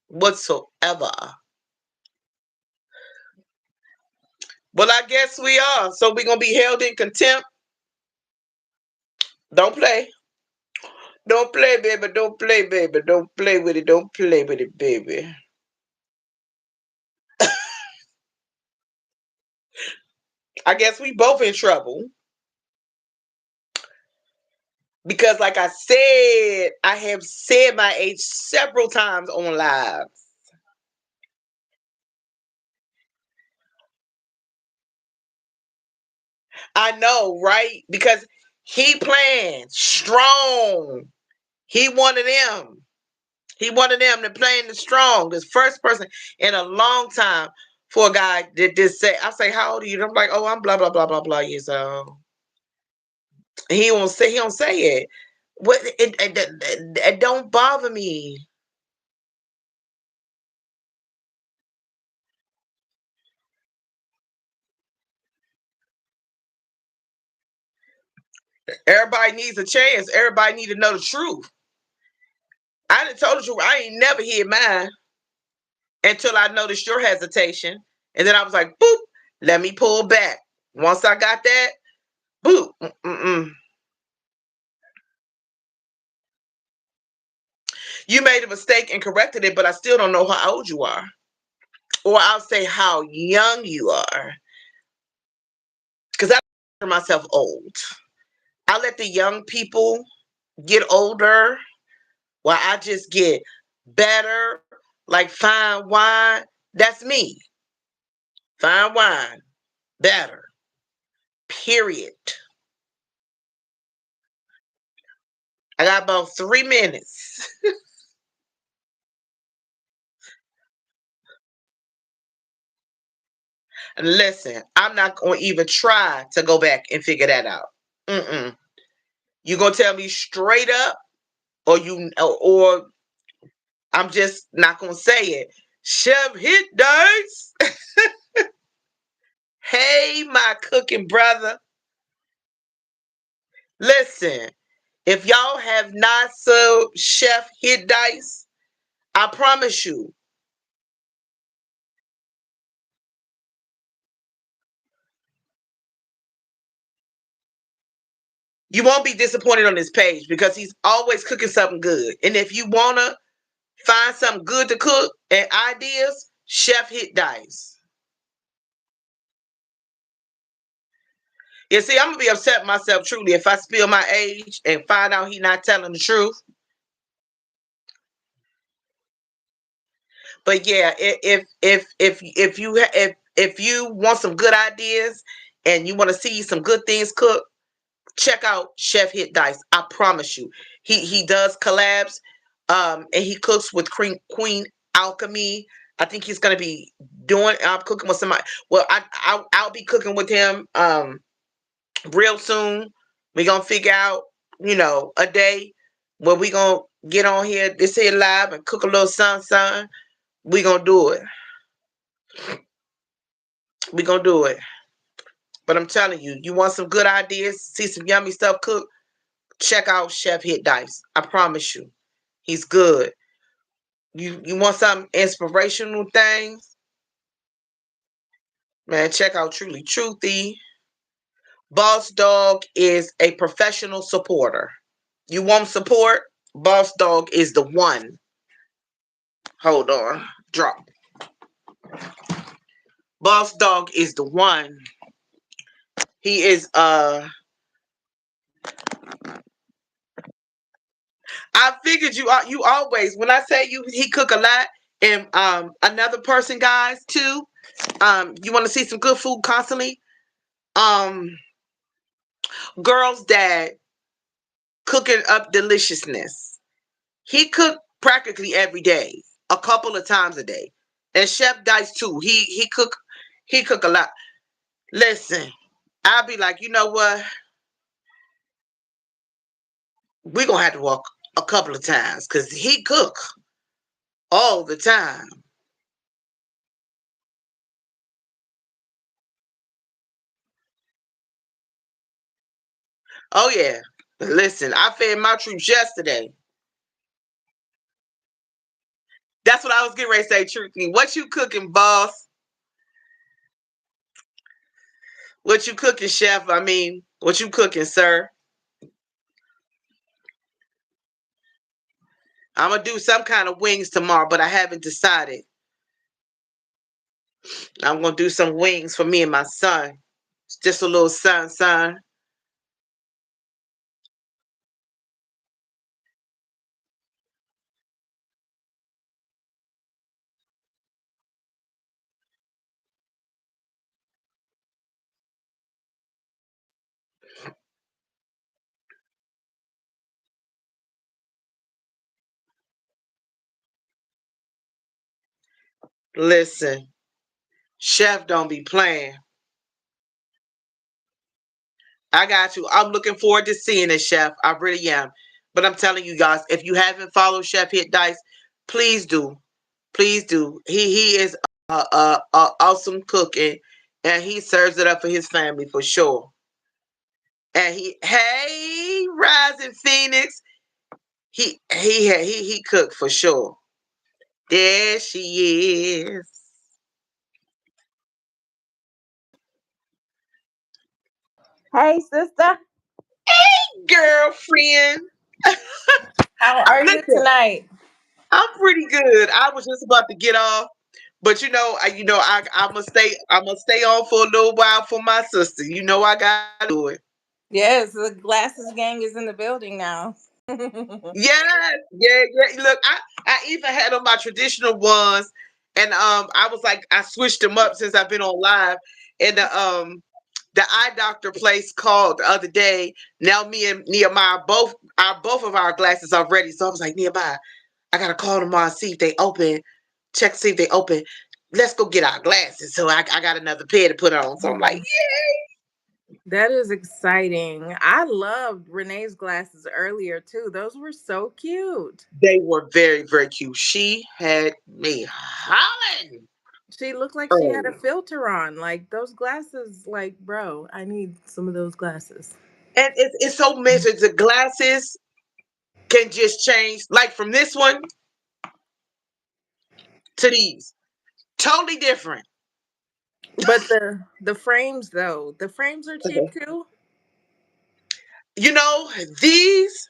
whatsoever. Well, I guess we are. So we're going to be held in contempt. Don't play. Don't play, baby. Don't play, baby. Don't play with it. Don't play with it, baby. I guess we both in trouble. Because like I said, I have said my age several times on live. I know, right? Because he playing strong. He one of them. He one of them that playing the strong. This first person in a long time for a guy that just say, I say, how old are you? I'm like, oh, I'm blah blah blah blah blah years old. He don't say it. What it don't bother me. Everybody needs a chance. Everybody need to know the truth. I done told the truth. I ain't never hid mine until I noticed your hesitation. And then I was like, boop, let me pull back. Once I got that, boop. Mm-mm. You made a mistake and corrected it, but I still don't know how old you are. Or I'll say how young you are. Because I consider myself old. I let the young people get older while I just get better, like fine wine. That's me. Fine wine, better. Period. I got about 3 minutes. Listen, I'm not going to even try to go back and figure that out. Mm-mm. You gonna tell me straight up, or I'm just not gonna say it. Chef Hit Dice. Hey, my cooking brother. Listen, if y'all have not served Chef Hit Dice, I promise you, you won't be disappointed on this page because he's always cooking something good. And if you wanna find something good to cook and ideas, Chef Hit Dice. You see, I'm gonna be upset with myself truly if I spill my age and find out he not telling the truth. But yeah, if you want some good ideas and you want to see some good things cook, check out Chef Hit Dice. I promise you, he does collabs, and he cooks with Queen Alchemy. I think he's gonna be doing. I'm cooking with somebody. Well, I'll be cooking with him real soon. We gonna figure out, a day where we gonna get on here, this here live and cook a little sun. We gonna do it. We gonna do it. But I'm telling you, you want some good ideas, see some yummy stuff cooked, check out Chef Hit Dice. I promise you. He's good. You want some inspirational things? Man, check out Truly Truthy. Boss Dog is a professional supporter. You want support? Boss Dog is the one. Hold on. Drop. Boss Dog is the one. He is I figured you always, when I say he cook a lot, and another person, guys, too. You want to see some good food constantly? Um Girl's dad cooking up deliciousness. He cooked practically every day, a couple of times a day. and Chef Dice too. He cook a lot. Listen, I'll be like, you know what? We gonna have to walk a couple of times because he cook all the time. Oh yeah. Listen, I fed my troops yesterday. That's what I was getting ready to say, truthfully. What you cooking, boss? What you cooking, chef? I mean, what you cooking, sir? I'm gonna do some kind of wings tomorrow, but I haven't decided. I'm gonna do some wings for me and my son. It's just a little son. Listen, chef don't be playing. I got you. I'm looking forward to seeing it, chef. I really am. But I'm telling you guys, if you haven't followed Chef Hit Dice, please do. Please do. He is a awesome cooking, and he serves it up for his family for sure. And hey, Rising Phoenix, he cooked for sure. There she is, Hey, sister. girlfriend. How are you Listen, tonight? I'm pretty good. I was just about to get off, but I must stay. I must stay on for a little while for my sister. I gotta do it. Yes, the glasses gang is in the building now. Yes, yeah. Look, I even had on my traditional ones, and I was like, I switched them up since I've been on live, and the eye doctor place called the other day. Now me and Nehemiah both of our glasses are ready. So I was like, Nehemiah, I gotta call tomorrow and see if they open. Check to see if they open. Let's go get our glasses. So I got another pair to put on. So I'm like, That is exciting. I loved Renee's glasses earlier too. Those were so cute. they were very, very cute. She had me hollering She looked like she had a early. filter on. Like those glasses, like, bro, I need some of those glasses. And it's so measured. The glasses can just change, like from this one to these. Totally different. But the frames though, the frames are cheap Okay. too. You know, these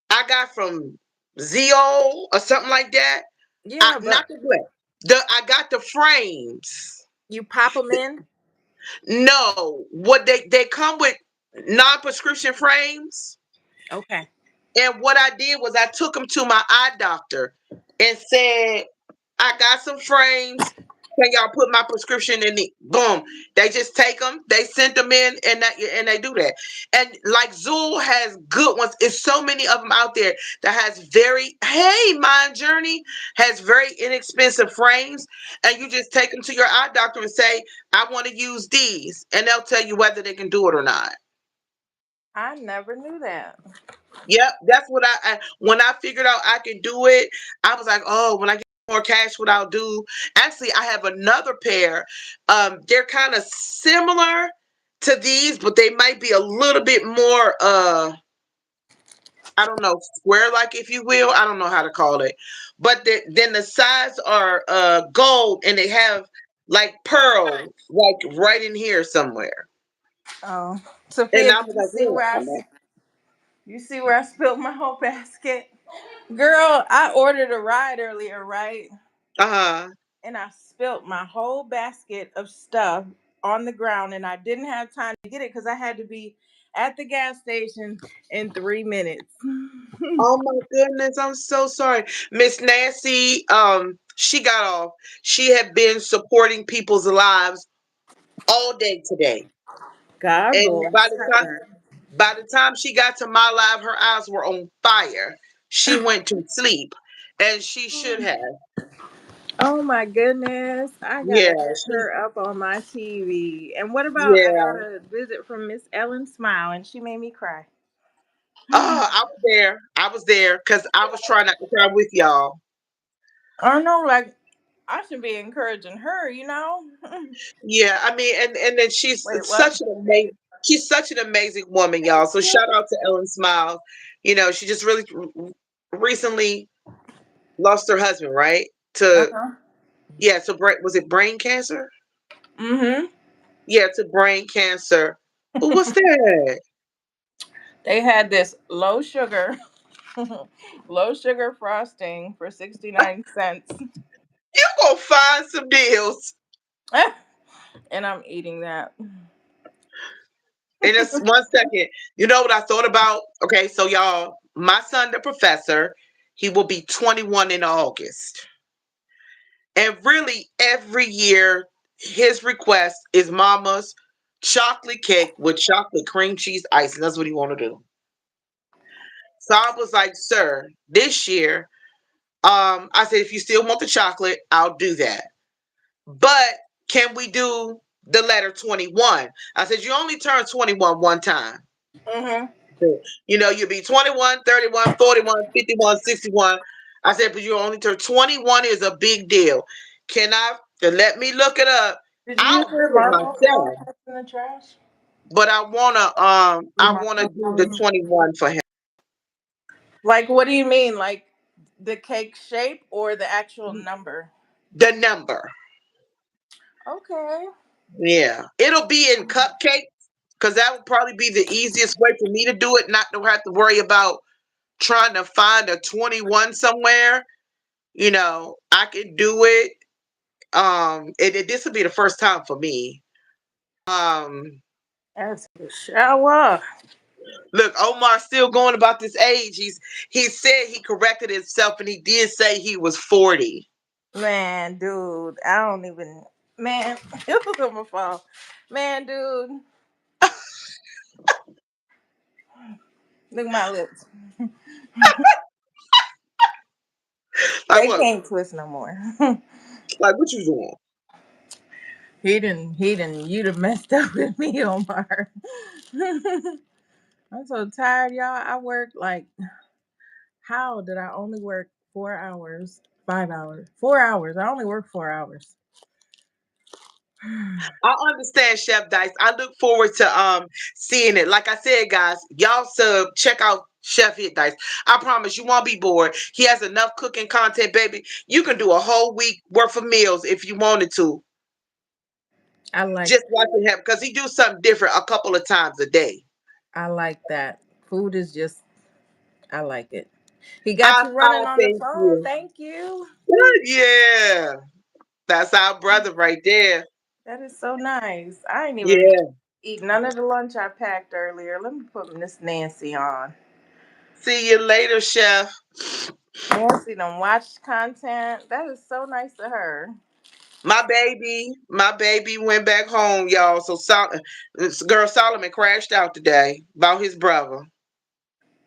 I got from Zio or something like that. Yeah, Not but the glass. I got the frames. you pop them in. No, what they come with non-prescription frames. Okay. And what I did was I took them to my eye doctor and said, I got some frames. Can y'all put my prescription in it? Boom. They just take them. They sent them in, and they do that. And like Zool has good ones. It's so many of them out there that has Mind Journey has very inexpensive frames, and you just take them to your eye doctor and say, I want to use these, and they'll tell you whether they can do it or not. I never knew that. Yep, that's what when I figured out I could do it, I was like, oh, when I get more cash, what I'll do. Actually, I have another pair. They're kind of similar to these, but they might be a little bit more I don't know, square like, if you will. I don't know how to call it. But then the sides are gold, and they have like pearls like right in here somewhere. Oh, And Sophia, I did was you like, see where you see where I spilled my whole basket? Girl, I ordered a ride earlier, right? uh-huh. And I spilled my whole basket of stuff on the ground, and I didn't have time to get it because I had to be at the gas station in 3 minutes. Oh my goodness, I'm so sorry. Miss Nancy, she got off. She had been supporting people's lives all day today. God And bless her. by the time she got to my live, her eyes were on fire. She went to sleep. And she should have. Oh my goodness. I Yeah, gotta look she, her up on my TV. And what about I got yeah. a visit from Miss Ellen Smile and she made me cry. I was there. I was there because I was trying not to cry with y'all. I don't know, like I should be encouraging her, you know? Yeah, I mean, and then she's Wait, what? such an amazing woman, y'all. So shout out to Ellen Smiles. You know, she just really recently lost her husband, right? To Uh-huh. yeah, to was it brain cancer? Mm-hmm. Yeah, to brain cancer. But what's that? They had this low sugar, low sugar frosting for 69 cents. You gonna find some deals. And I'm eating that. In just one second, you know what I thought about? Okay, so y'all, my son, the professor, he will be 21 in August. And really, every year, his request is mama's chocolate cake with chocolate cream cheese icing. That's what he want to do. So I was like, sir, this year, I said, if you still want the chocolate, I'll do that. But can we do the letter 21? I said, you only turn 21 one time. Mm-hmm. You know, you'll be 21, 31, 41, 51, 61. I said, but you only turn 21 is a big deal. Can I let me look it up? Did you use I'll your do it marble now myself. that's in the trash? But Your I wanna marble do the color. 21 for him. Like, what do you mean? Like the cake shape or the actual number? The number. Okay. Yeah. It'll be in cupcake because that would probably be the easiest way for me to do it, not to have to worry about trying to find a 21 somewhere. You know, I could do it. This will be the first time for me. Um, That's a shower. Look, Omar's still going about this age. He said he corrected himself and he did say he was 40. Man, dude, I don't even. Man, I'm gonna fall. Man, dude, look at my lips. Like They what? can't twist no more. Like what you doing? You'd have messed up with me, Omar. I'm so tired, y'all. I work like, how did I only work 4 hours? 5 hours. 4 hours. I only work 4 hours. I understand Chef Dice. I look forward to seeing it. Like I said, guys, y'all check out Chef Hit Dice. I promise you won't be bored. He has enough cooking content, baby. You can do a whole week worth of meals if you wanted to. I like Just watching him because he do something different a couple of times a day. I like that. Food is just I like it. He got you I running on the thank phone. you. Thank you. Yeah. That's our brother right there. That is so nice. I ain't even Yeah. eat none of the lunch I packed earlier. Let me put Miss Nancy on. See you later, Chef. Nancy done watched content. That is so nice of her. My baby went back home, y'all. So this girl Solomon crashed out today about his brother.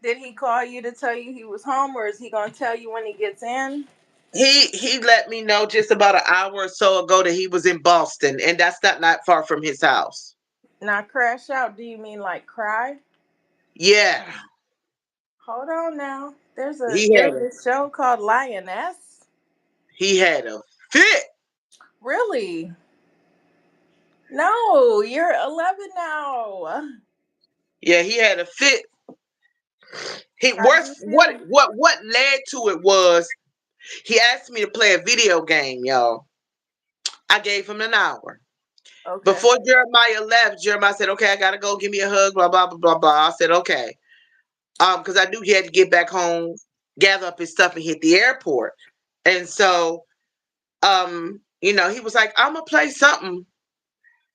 Did he call you to tell you he was home, or is he gonna tell you when he gets in? He let me know just about an hour or so ago that he was in Boston, and that's not far from his house. Now, crash out. Do you mean like cry? Yeah, Hold on now. There's a he had there's a a show called Lioness. he had a fit. Really? No, you're 11 now. Yeah, he had a fit. He How do worst you feel? what led to it was he asked me to play a video game, y'all. I gave him an hour. Okay. Before Jeremiah left, Jeremiah said, "Okay, I gotta go. Give me a hug." Blah blah blah blah blah. I said, "Okay," because I knew he had to get back home, gather up his stuff, and hit the airport. And so, he was like, "I'm gonna play something,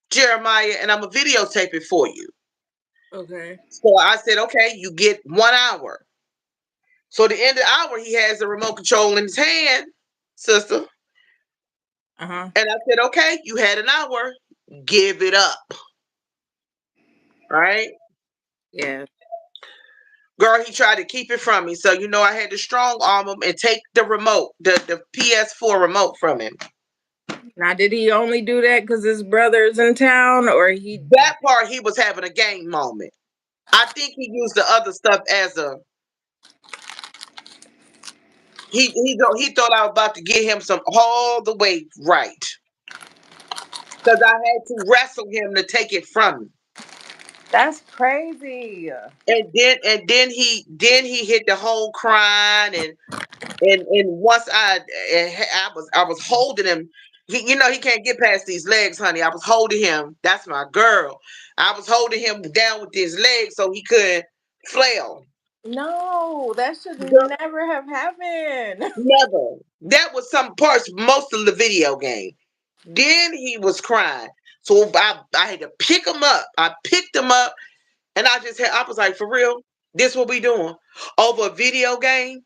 Jeremiah, and I'm gonna videotape it for you." Okay. So I said, "Okay, you get 1 hour." So at the end of the hour, he has the remote control in his hand, sister. Uh huh. And I said, "Okay, you had an hour. Give it up." Right? Yeah. Girl, he tried to keep it from me. So I had to strong arm him and take the remote, the PS4 remote from him. Now, did he only do that because his brother's in town, or he? That part he was having a game moment. I think he used the other stuff as a he thought I was about to get him some all the way right because I had to wrestle him to take it from me. That's crazy. And then he hit the whole crying and once I was holding him. He can't get past these legs, honey. I was holding him. That's my girl. I was holding him down with his legs so he couldn't flail. No, that should Girl, never have happened. never. That was some parts, most of the video game. Then he was crying. So I had to pick him up. I picked him up and I was like, for real? This what we doing? Over a video game?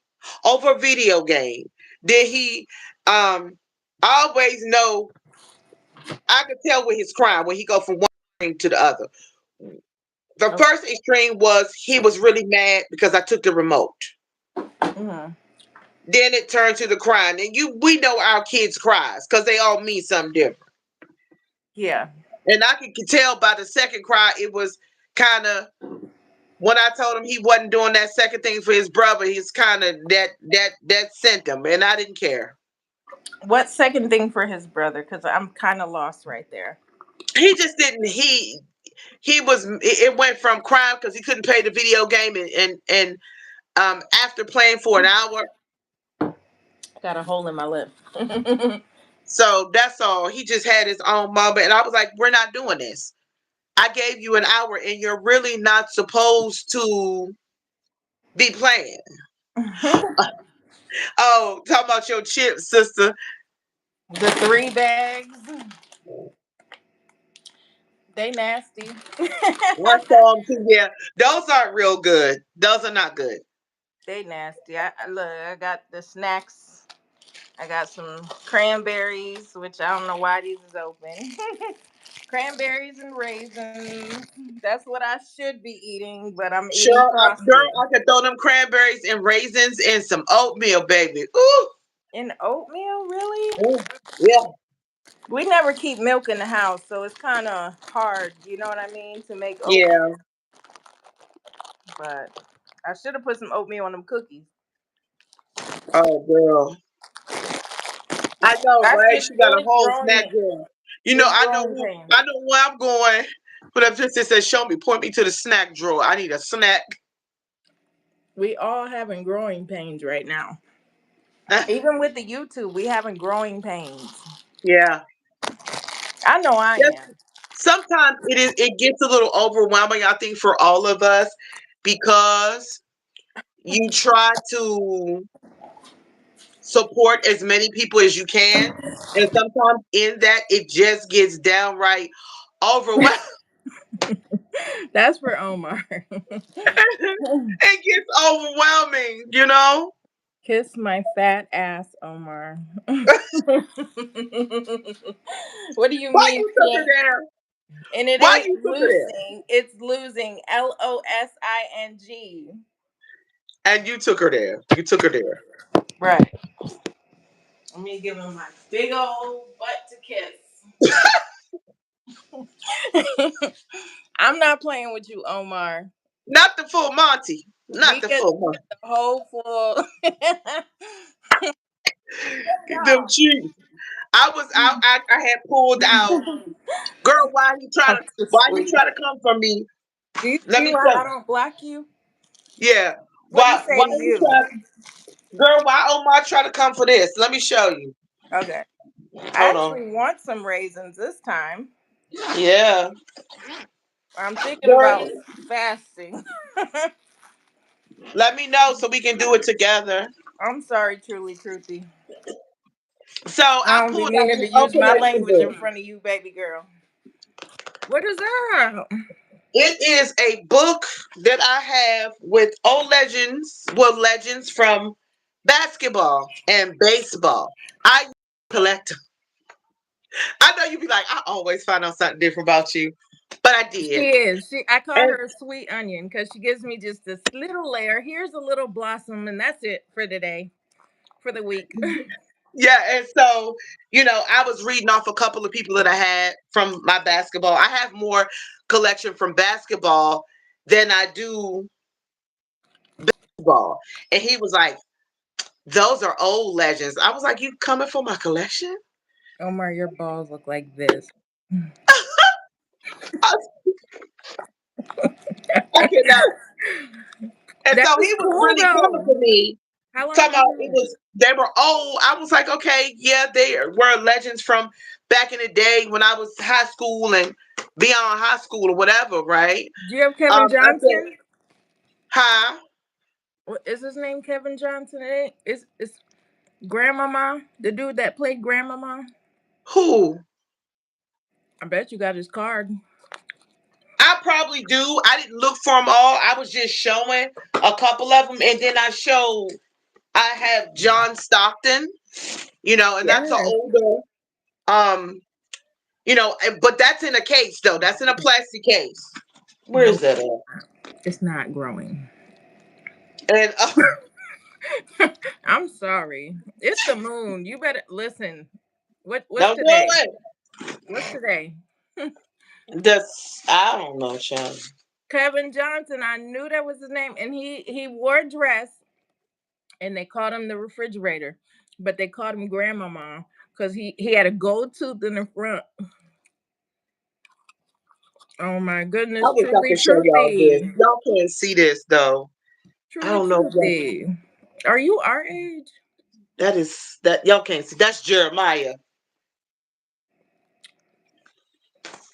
Over a video game. Then he always know I could tell when he's crying when he go from one extreme to the other. The Okay. first extreme was he was really mad because I took the remote. Mhm. Then it turned to the crying. And we know our kids cries because they all mean something different. Yeah. And I could tell by the second cry, it was kind of when I told him he wasn't doing that second thing for his brother. He's kind of that sent him, and I didn't care. What second thing for his brother? Because I'm kind of lost right there. He just didn't. He was. It went from crying because he couldn't pay the video game, and after playing for an hour. Got a hole in my lip. So that's all. He just had his own moment, and I was like, "We're not doing this. I gave you an hour, and you're really not supposed to be playing." Oh, talk about your chips, sister. The 3 bags, they nasty. I saw them too. Yeah, those aren't real good. Those are not good. They nasty. Look. I got the snacks. I got some cranberries, which I don't know why these is open. Cranberries and raisins. That's what I should be eating, but I'm eating Sure, frosted. girl, I could throw them cranberries and raisins and some oatmeal, baby. Ooh, In oatmeal, really? ooh, yeah, We never keep milk in the house, so it's kind of hard. You know what I mean to make oatmeal. yeah. But I should have put some oatmeal on them cookies. Oh, girl, I know, I right? get She got a really whole snack growing, drawer. get I know growing who. pains. I know where I'm going. But if just says, "Show me, point me to the snack drawer." I need a snack. We all having growing pains right now. Even with the YouTube, we having growing pains. Yeah. I know I Yes, am. sometimes it gets a little overwhelming, I think, for all of us because you try to support as many people as you can. And sometimes in that it just gets downright overwhelming. That's for Omar. It gets overwhelming. Kiss my fat ass, Omar. What do you Why mean? you took her there? And it Why ain't you took her there? losing. It's losing. LOSING. And you took her there. You took her there. Right. Let me give him my big old butt to kiss. I'm not playing with you, Omar. Not the full Monty. Not We the get full Monty. the whole full. Them cheeks. I had pulled out. Girl, I'm too why you sweet. try to come for me? Do you Let see me why tell I you. don't block you? Yeah. What do you say Why to you you? try girl, why Omar try to come for this? Let me show you. Okay. I Hold on. actually want some raisins this time. Yeah. I'm thinking Girl, about fasting. let me know so we can do it together. I'm sorry, truly, truthy. So I I don't be pulled out meaning this to use my operation language in book. front of you, baby girl. What is that? It is a book that I have with old legends, well, legends from basketball and baseball. I collect. I know you be like, I always find out something different about you. but I She did. is. I call And her a sweet onion because she gives me just this little layer. Here's a little blossom, and that's it for today, for the week. yeah, and so, I was reading off a couple of people that I had from my basketball. I have more collection from basketball than I do ball. And he was like, those are old legends. I was like, you coming for my collection? Omar, your balls look like this. I, I cannot. And That so he was was cool really coming though. for me, How long talking have you about had it? they were old. I was like, okay, yeah, they were legends from back in the day when I was high school and beyond high school or whatever, right? Do you have Kevin I said, Johnson? huh? What is his name? Kevin Johnson? It's Grandmama, the dude that played Grandmama. Who? I bet you got his card. I probably do. I didn't look for them all. I was just showing a couple of them, and then I showed. I have John Stockton, and that's an Yes. older. Um, but that's in a case though. That's in a plastic case. Where is Nope, that at? it's not growing. And I'm sorry. It's the moon. You better listen. What's don't do today? it. What's today? That's I don't know, Sean. Kevin Johnson. I knew that was his name, and he wore a dress, and they called him the refrigerator, but they called him Grandmama because he had a gold tooth in the front. Oh my I goodness, wish I truly, could show y'all this. truly, Y'all can't see this though. I truly, don't know if y'all, truly. Are you our age? that y'all can't see. That's Jeremiah.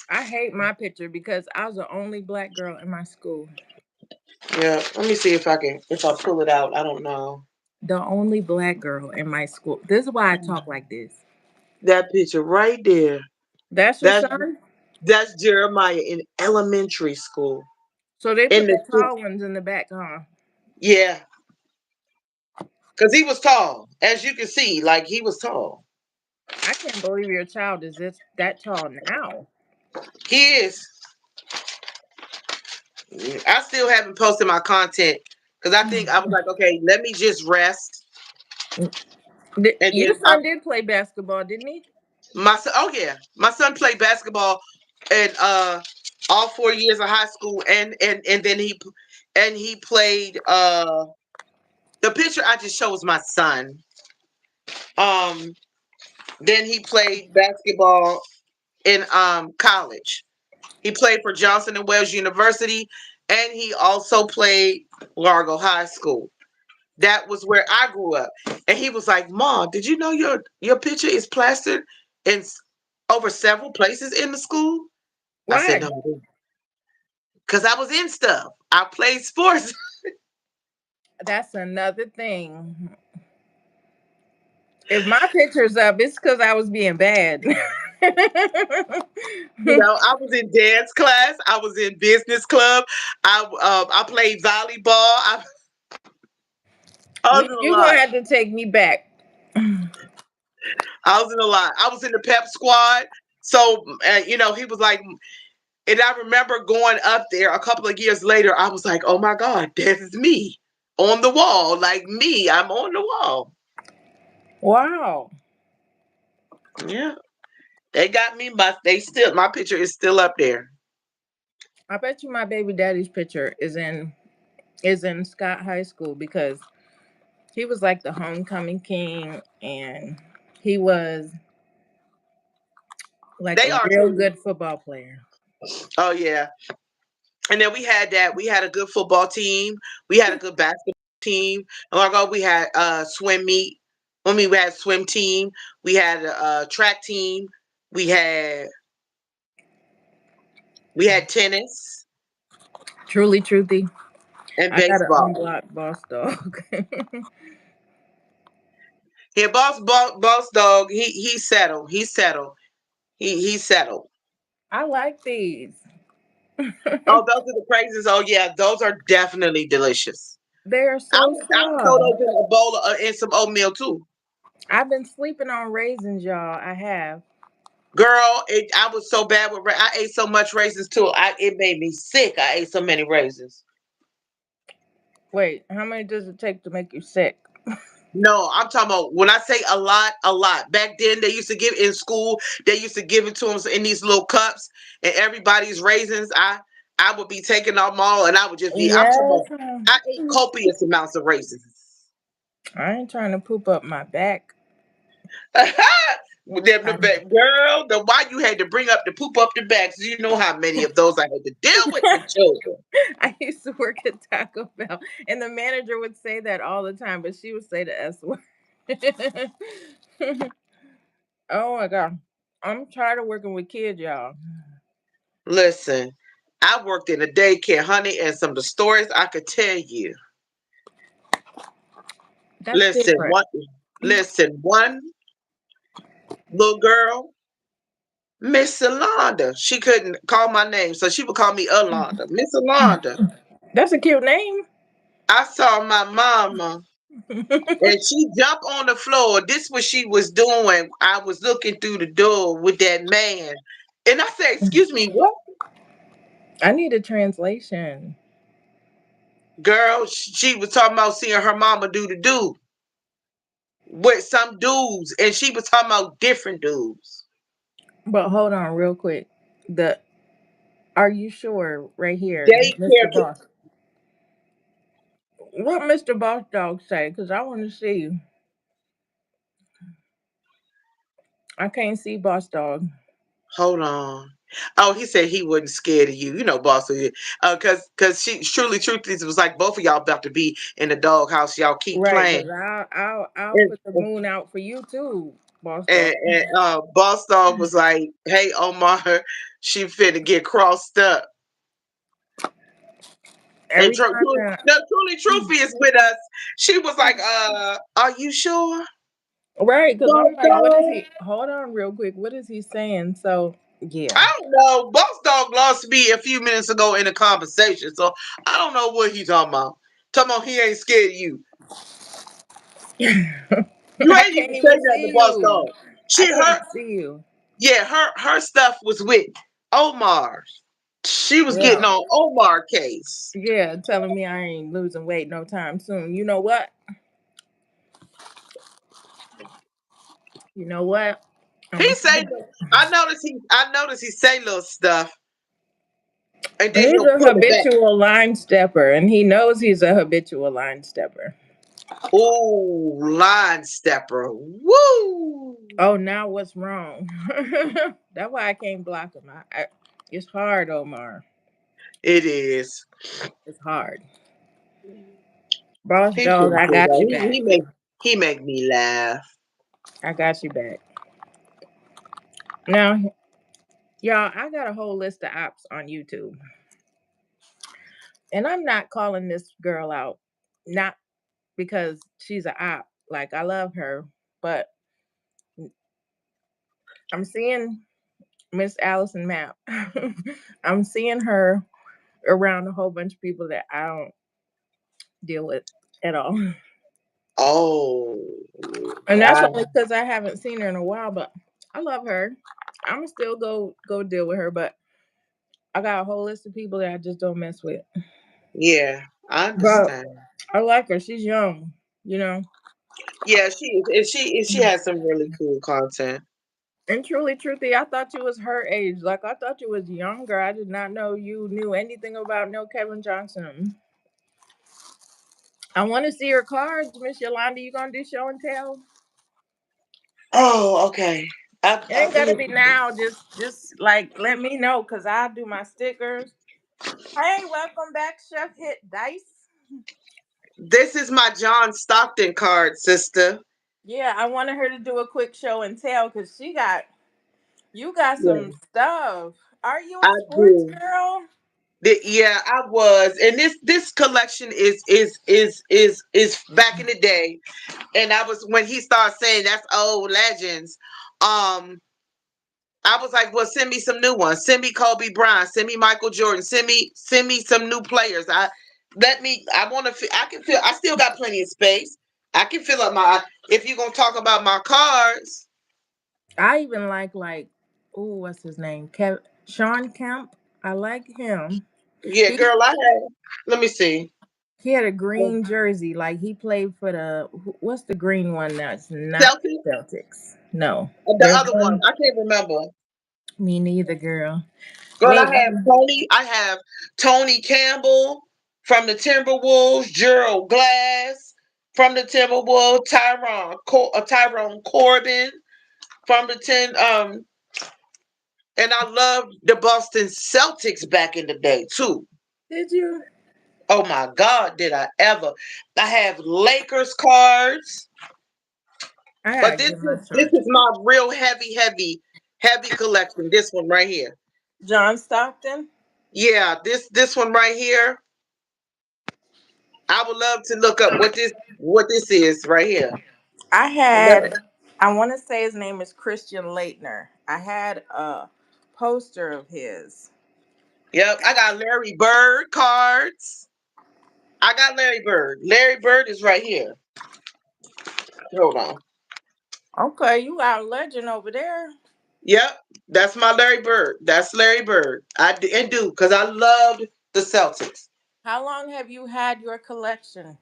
I hate my picture because I was the only black girl in my school. Yeah. Let me see if I pull it out. I don't know. The only black girl in my school. This is why I talk like this. That picture right there. That's your That's son? that's Jeremiah in elementary school. So they In put the the tall ones in the back, huh? yeah, because he was tall, as you can see, like he was tall. I can't believe your child is this that tall now. He is. I still haven't posted my content because I think I was like, okay, let me just rest, and then Your son did play basketball, didn't he? my son. Oh yeah, my son played basketball in all 4 years of high school, and then he played. The picture I just showed was my son. Um, then he played basketball in college. He played for Johnson and Wales University, and he also played Largo High School. That was where I grew up. And he was like, "Mom, did you know your picture is plastered in over several places in the school?" I said, Why? "No, because I was in stuff. I played sports." That's another thing. If my picture's up, it's because I was being bad. I was in dance class. I was in business club. I played volleyball. I was in a You're gonna lot. have to take me back. I was in a lot. I was in the pep squad. So, he was like, and I remember going up there a couple of years later. I was like, oh my God, this is me on the wall. Like me, I'm on the wall. Wow. Yeah. They got me, but my picture is still up there. I bet you my baby daddy's picture is in Scott High School because he was like the homecoming king and he was like They a are real too. good football player. Oh, yeah. And then we had that. We had a good football team. We had a good basketball team. And like, oh, we had swim meet. We had swim team. We had a track team. We had we had tennis Truly, truthy. and I gotta baseball. unblock boss dog. Yeah, boss dog. He's settled. He's settled. He's settled. I like these. Oh, those are the praises. Oh yeah, those are definitely delicious. They are so I throw soft. those in a bowl and some oatmeal too. I've been sleeping on raisins, y'all. I have. Girl, I was so bad with. I ate so much raisins too. It made me sick. I ate so many raisins. Wait, how many does it take to make you sick? No, I'm talking about when I say a lot, a lot. Back then, they used to give in school. They used to give it to them in these little cups, and everybody's raisins. I would be taking them all, and I would just be. I'm talking Yes. about. I ate copious amounts of raisins. I ain't trying to poop up my back. Them the I, back girl. The why you had to bring up the poop up the backs. You know how many of those I had to deal with children. I used to work at Taco Bell, and the manager would say that all the time, but she would say the S word. Oh my god, I'm tired of working with kids, y'all. Listen, I worked in a daycare, honey, and some of the stories I could tell you. That's Listen, different. one little girl, Miss Alonda. She couldn't call my name, so she would call me Alonda. Miss Alonda. That's a cute name. I saw my mama and she jumped on the floor. This what she was doing. I was looking through the door with that man. And I said, excuse me, what? I need a translation. Girl, she was talking about seeing her mama do the do with some dudes. And she was talking about different dudes. But hold on, real quick. The Are you sure? Right here, Daycare. Mr. Boss. What Mr. Boss Dog say? Cause I want to see. I can't see Boss Dog. Hold on. Oh, he said he wasn't scared of you. You know, boss. Cause she truly, truthfully, it was like both of y'all about to be in the doghouse. Y'all keep Right, cause playing. I'll And, put the moon out for you too, Boss Dog. and boss dog was like, "Hey, Omar, she finna get crossed up." And Every time that no, truly, truthfully is with us. She was like, are you sure, right, cause boss I'm like, what is dog? he? Hold on, real quick. What is he saying? So yeah, I don't know. Boss dog lost me a few minutes ago in a conversation, so I don't know what he talking about. Talking about he ain't scared of you. You I ain't can't even say even nothing to see Boss you. Dog. I She can't her see you. yeah, her stuff was with Omar. She was getting Yeah, on Omar case. yeah, telling me I ain't losing weight no time soon. You know what? You know what? I'm He gonna say say I noticed he say little stuff and then he's he'll a pull it back. habitual line stepper, and he knows he's a habitual line stepper. Ooh, line stepper. Woo! Oh, now what's wrong? That's why I can't block him. It's hard, Omar. It is. It's hard. Boss He's dog, pretty I cool got though. you back. He make me laugh. I got you back. Now, y'all, I got a whole list of apps on YouTube. And I'm not calling this girl out, not because she's a op. Like, I love her, but I'm seeing Miss Allison Map. I'm seeing her around a whole bunch of people that I don't deal with at all. Oh, And that's I, only because I haven't seen her in a while, but I love her. I'ma still go deal with her, but I got a whole list of people that I just don't mess with. yeah, I But understand. I like her. She's young, you know. Yeah, she is. And she has some really cool content. And truly, I thought you was her age. Like I thought you was younger. I did not know you knew anything about no Kevin Johnson. I want to see your cards, Miss Yolanda. You gonna do show and tell? Oh, okay. It ain't Let gotta me be see. now. Just like let me know, cause I do my stickers. Hey, welcome back, Chef Hit Dice. This is my John Stockton card, sister. Yeah, I wanted her to do a quick show and tell, cause you got Yeah, some stuff. Are you a I sports do. girl? Yeah, I was, and this collection is back in the day, and I was when he started saying that's old legends. Um, I was like, well, send me some new ones. Send me Kobe Bryant. Send me Michael Jordan. Send me some new players. I want to. I can feel. I still got plenty of space. I can fill up my. If you're gonna talk about my cards, I even like Oh, what's his name? Sean Kemp. I like him. Yeah, He girl, I had. Let me see. he had a green jersey. Like he played for the what's the green one now? It's not Celtic. Celtics. No, The there's other one, one. I can't remember. Me neither, girl. Girl, Me. I have Tony. I have Tony Campbell from the Timberwolves. Gerald Glass from the Timberwolves. Tyrone Corbin from the ten. And I loved the Boston Celtics back in the day too. Did you? Oh my God, did I ever? I have Lakers cards, I but gotta this get my is this short. is my real heavy collection. This one right here. John Stockton. Yeah, this one right here. I would love to look up what this is right here. I had. Yep, I want to say his name is Christian Leitner. I had a poster of his. yep. I got Larry Bird cards. I got Larry Bird. Larry Bird is right here. Hold on. Okay, you got a legend over there. Yep, that's my Larry Bird. That's Larry Bird. And do because I loved the Celtics. How long have you had your collection?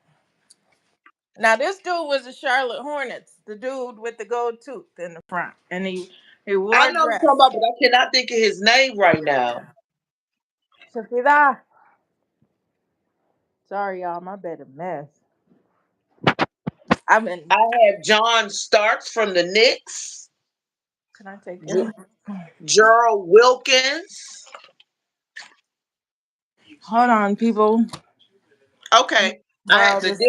Now this dude was the Charlotte Hornets, the dude with the gold tooth in the front, and he wore I a know what you're talking dress. about, but I cannot think of his name right now. Shafira. Sorry, y'all, my bed a mess. I've been. I have John Starks from the Knicks. Can I take G- your? Gerald Wilkins. Hold on, people. Okay, I had World the is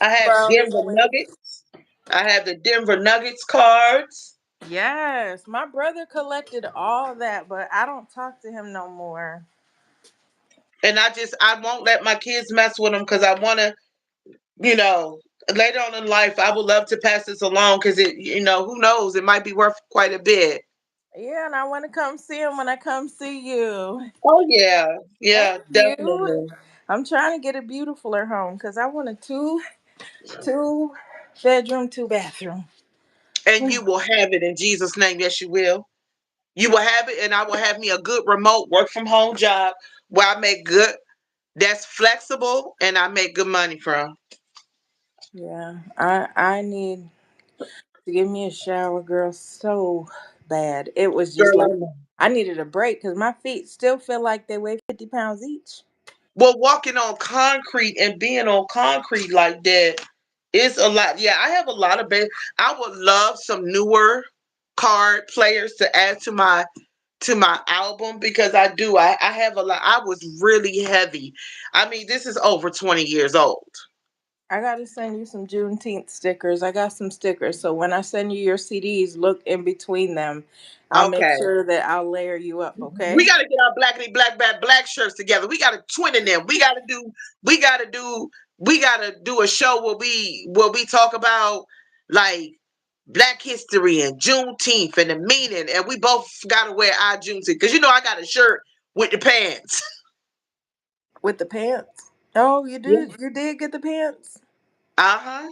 I have world is Denver waiting. Nuggets. I have the Denver Nuggets cards, Yes, my brother collected all that, but I don't talk to him no more. and I won't let my kids mess with them because I want to, you know, later on in life I would love to pass this along because who knows, it might be worth quite a bit. Yeah, and I want to come see him when I come see you. Oh yeah, Thank yeah, you. definitely. I'm trying to get a beautifuler home because I want a two bedroom, two bathroom. And you will have it in Jesus' name. Yes, you will. You will have it, and I will have me a good remote work from home job where I make good. That's flexible, and I make good money from. Yeah, I need to give me a shower, girl, so bad. It was just Girl, like I know. I needed a break because my feet still feel like they weigh 50 pounds each. Well, walking on concrete and being on concrete like that is a lot. Yeah, I have a lot of. I would love some newer card players to add to my album because I do. I have a lot. I was really heavy. I mean, this is over 20 years old. I gotta send you some Juneteenth stickers. I got some stickers, so when I send you your CDs, look in between them. I'll make Okay. sure that I'll layer you up. We Okay. got to get our blackity black shirts together. We got to twin in them. We got to do we got to do a show where we talk about like Black History and Juneteenth and the meaning, and we both got to wear our Juneteenth because I got a shirt with the pants. With the pants. Oh, you Yeah. do. You did get the pants. Uh huh.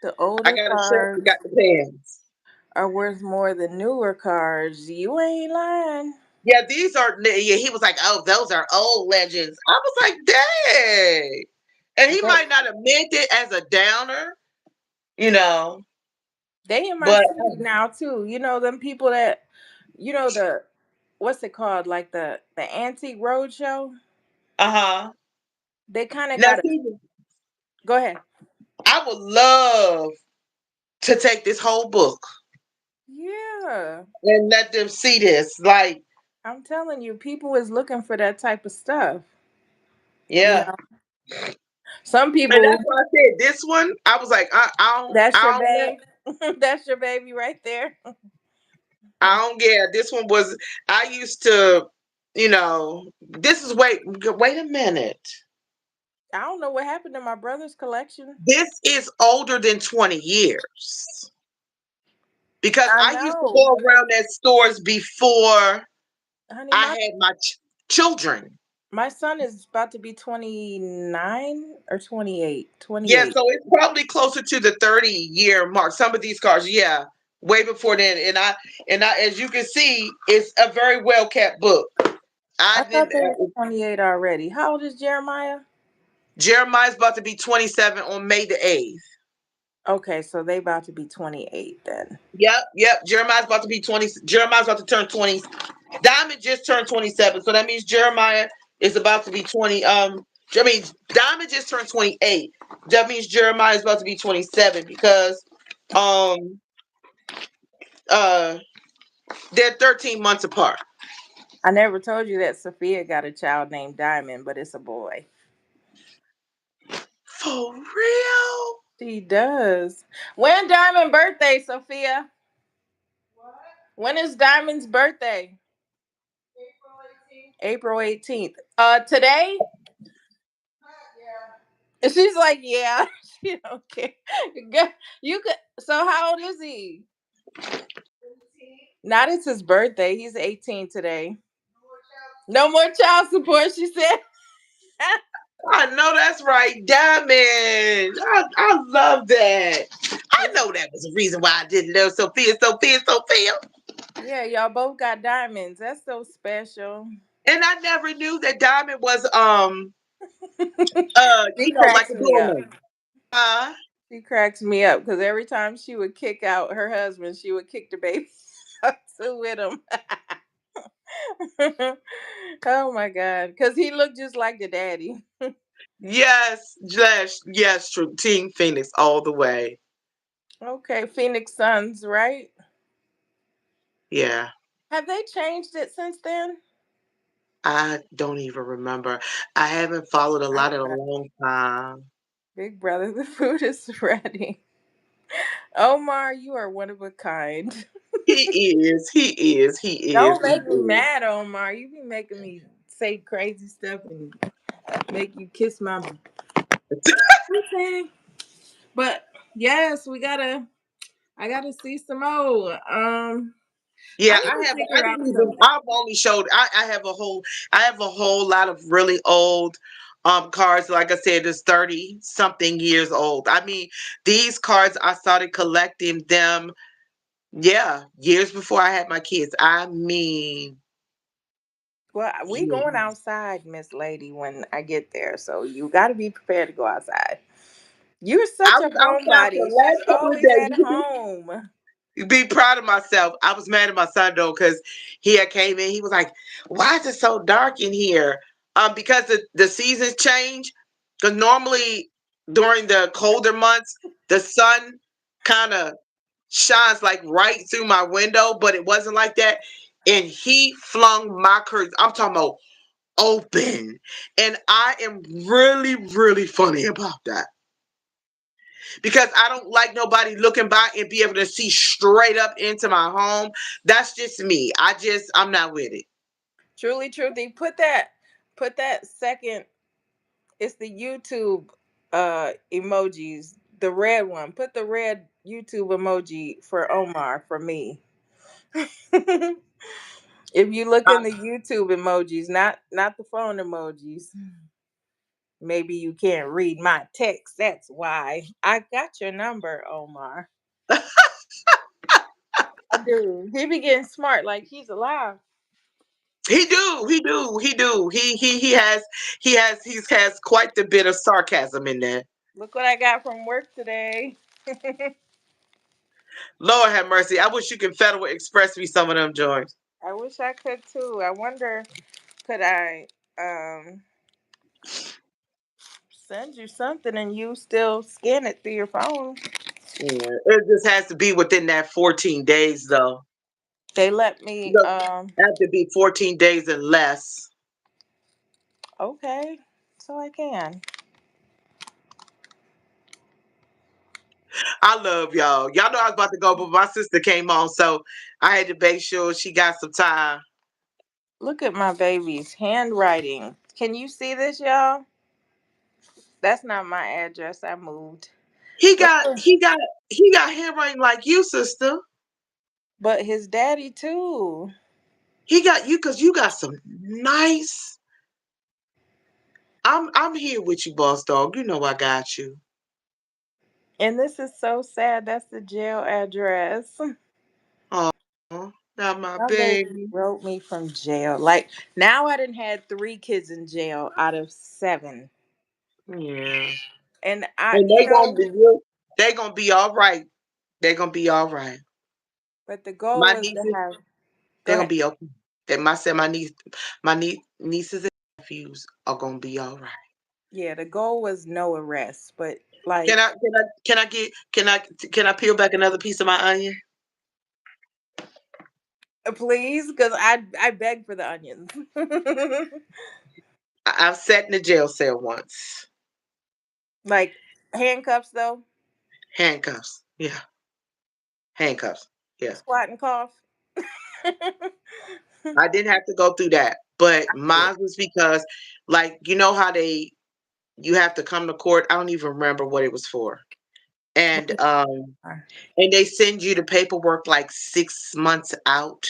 The I older got a shirt that got cards the pants. are worth more than newer cards. You ain't lying. Yeah, these are. Yeah, he was like, "Oh, those are old legends." I was like, "Dang," and he They, might not have meant it as a downer, you know, they in my but city now too. You know them people that, the what's it called? Like the antique roadshow. uh-huh. They kind of Now got a. see, Go ahead. I would love to take this whole book Yeah, and let them see this. Like, I'm telling you, people is looking for that type of stuff. You yeah. know, some And people that's why I said this one, I was like, that's your babe. That's your baby right there. I don't get this one was I used to, this is wait a minute. I don't know what happened to my brother's collection. This is older than 20 years. Because I I used to know, go around that stores before honey. I My had my children. my son is about to be 29 or 28. Yeah, 28. so it's probably closer to the 30-year mark. Some of these cars, yeah. way before then. And I, as you can see, it's a very well kept book. I I didn't. thought they were 28 already. How old is Jeremiah? Jeremiah's about to be 27 on May the 8th. Okay, so they about to be 28 then. Yep. Jeremiah's about to be 20. Jeremiah's about to turn 20. Diamond just turned 27, so that means Jeremiah is about to be 20. I mean, Diamond just turned 28. That means Jeremiah is about to be 27 because um uh they're 13 months apart. I never told you that Sophia got a child named Diamond, but it's a boy. For real? She does. When Diamond birthday, Sophia? When is Diamond's birthday? April 18th. Today? And she's like, yeah. She don't care. You could. So how old is he? Not it's his birthday. He's 18 today. No more child support, she said. I know that's right, Diamond. I love that. I know that was the reason why I didn't love Sophia. Yeah, y'all both got diamonds. That's so special. And I never knew that Diamond was She like cracks a me girl up. name. Uh She cracks me up because every time she would kick out her husband, she would kick the baby out too with him. Oh my god, because he looked just like the daddy. yes, true. Team Phoenix all the way. Okay, Phoenix Suns, right? Yeah. Have they changed it since then? I don't even remember. I haven't followed a I lot in a forgot. long time. Big brother, the food is ready. Omar, you are one of a kind. He Don't make me is. mad, Omar. You be making me say crazy stuff and make you kiss my okay. But yes, we gotta. I gotta see some more. Yeah, I need to I figure out didn't even something. I've only showed I have a whole lot of really old cards. Like I said, it's 30 something years old. I mean, these cards I started collecting them, yeah, years before I had my kids. I mean, Well, we yeah. going outside, Miss Lady, when I get there. So you got to be prepared to go outside. You're I such a was outside for homebody. the She's last couple of always days. at home. Be proud of myself. I was mad at my son though because he had came in. He was like, "Why is it so dark in here?" Because the seasons change. Because normally during the colder months, the sun kind of shines like right through my window, but it wasn't like that. And he flung my curtains. I'm talking about open, and I am really, really funny about that because I don't like nobody looking by and be able to see straight up into my home. That's just me. I'm not with it. Truly, truly, put that second. It's the YouTube emojis, the red one. Put the red YouTube emoji for Omar for me. If you look in I, the YouTube emojis, not the phone emojis, maybe you can't read my text. That's why. I got your number, Omar. I do. He be getting smart like he's alive. he has quite the bit of sarcasm in there. Look what I got from work today. Lord have mercy. I wish you could Federal Express me some of them joints. I wish I could too. I wonder, could I send you something and you still scan it through your phone? Yeah, it just has to be within that 14 days though. They let me Look, have to be 14 days and less. okay. So I can. I love y'all. Y'all know I was about to go, but my sister came on, so I had to make sure she got some time. Look at my baby's handwriting. Can you see this, y'all? That's not my address. I moved. He Look got at- he got he got handwriting like you, sister. But his daddy too. He got you because you got some nice. I'm here with you, boss dog. You know I got you. And this is so sad. That's the jail address. Oh, not my Some lady baby. wrote me from jail. Like now, I didn't had 3 kids in jail out of 7, Yeah. and I, And you know, they gonna be all right. They gonna be all right. but the goal My was to nieces, have. Go they gonna ahead. be okay. And my said nieces and nephews are gonna be all right. Yeah, the goal was no arrest, but Can I like, can I can I get can I peel back another piece of my onion? please, because I begged for the onions. I've sat in a jail cell once. Like handcuffs though, Handcuffs. Yeah, handcuffs. Yeah. squat and cough. I didn't have to go through that, but Yeah. mine was because, like, you know how you have to come to court. I don't even remember what it was for, and they send you the paperwork like 6 months out.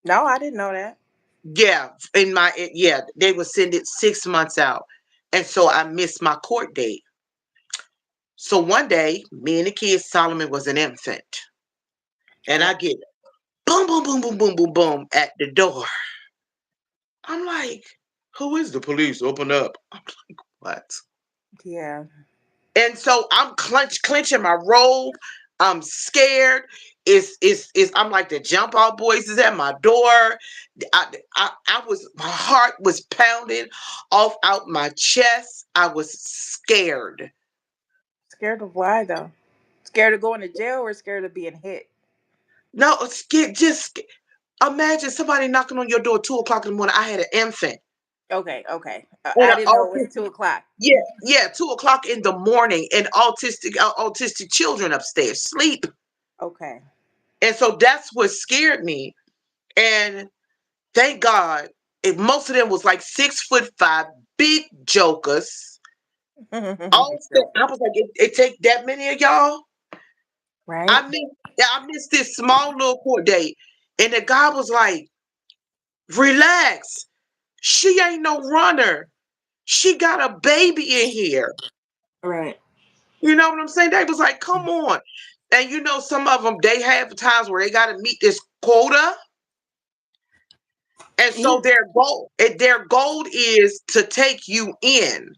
No, I didn't know that. Yeah, yeah, they would send it 6 months out, and so I missed my court date. So one day, me and the kids, Solomon was an infant, and I Right. get boom, boom, boom, boom, boom, boom, boom at the door. I'm like, who is the police? Open up. I'm like, what? Yeah. And so I'm clenching my robe. I'm scared. I'm like the jump out boys is at my door. My heart was pounding off out my chest. I was scared. Scared of why though? Scared of going to jail or scared of being hit? No, scared. Imagine somebody knocking on your door 2 o'clock in the morning. I had an infant Okay, okay. and I an didn't know it was autistic. 2 o'clock. Yeah, yeah, 2 o'clock in the morning, and autistic children upstairs sleep. Okay. And so that's what scared me. And thank God, most of them was like 6'5", big jokers. Big joke. I was like, it take that many of y'all. Right. I missed this small little court date, and the guy was like, "Relax, she ain't no runner. She got a baby in here." Right. You know what I'm saying? They was like, "Come on," and some of them they have times where they got to meet this quota. And so Yeah. their goal is to take you in.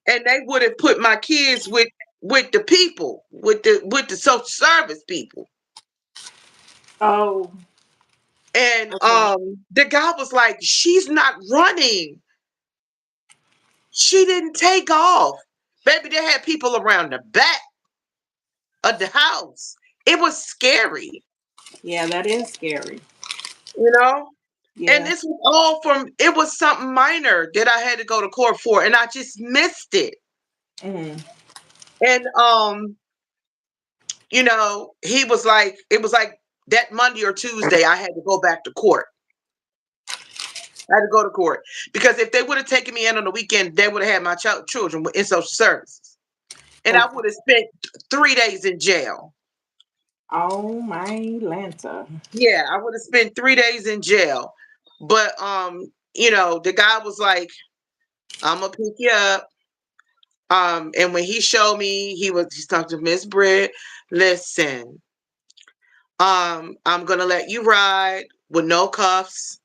And they would have put my kids with the people, with the social service people. Oh. And Okay. the guy was like, "She's not running. She didn't take off." Baby, they had people around the back of the house. It was scary, Yeah, that is scary. you know? And Yeah. this was all it was something minor that I had to go to court for, and I just missed it. Mm. And he was like, it was like that Monday or Tuesday, I had to go back to court. I had to go to court because if they would have taken me in on the weekend, they would have had my children in social services, and I Okay. would have spent 3 days in jail. Oh my Lanta. Yeah, I would have spent 3 days in jail. But the guy was like, "I'm gonna pick you up." And when he showed me, he's talking to Miss Britt. Listen, I'm gonna let you ride with no cuffs.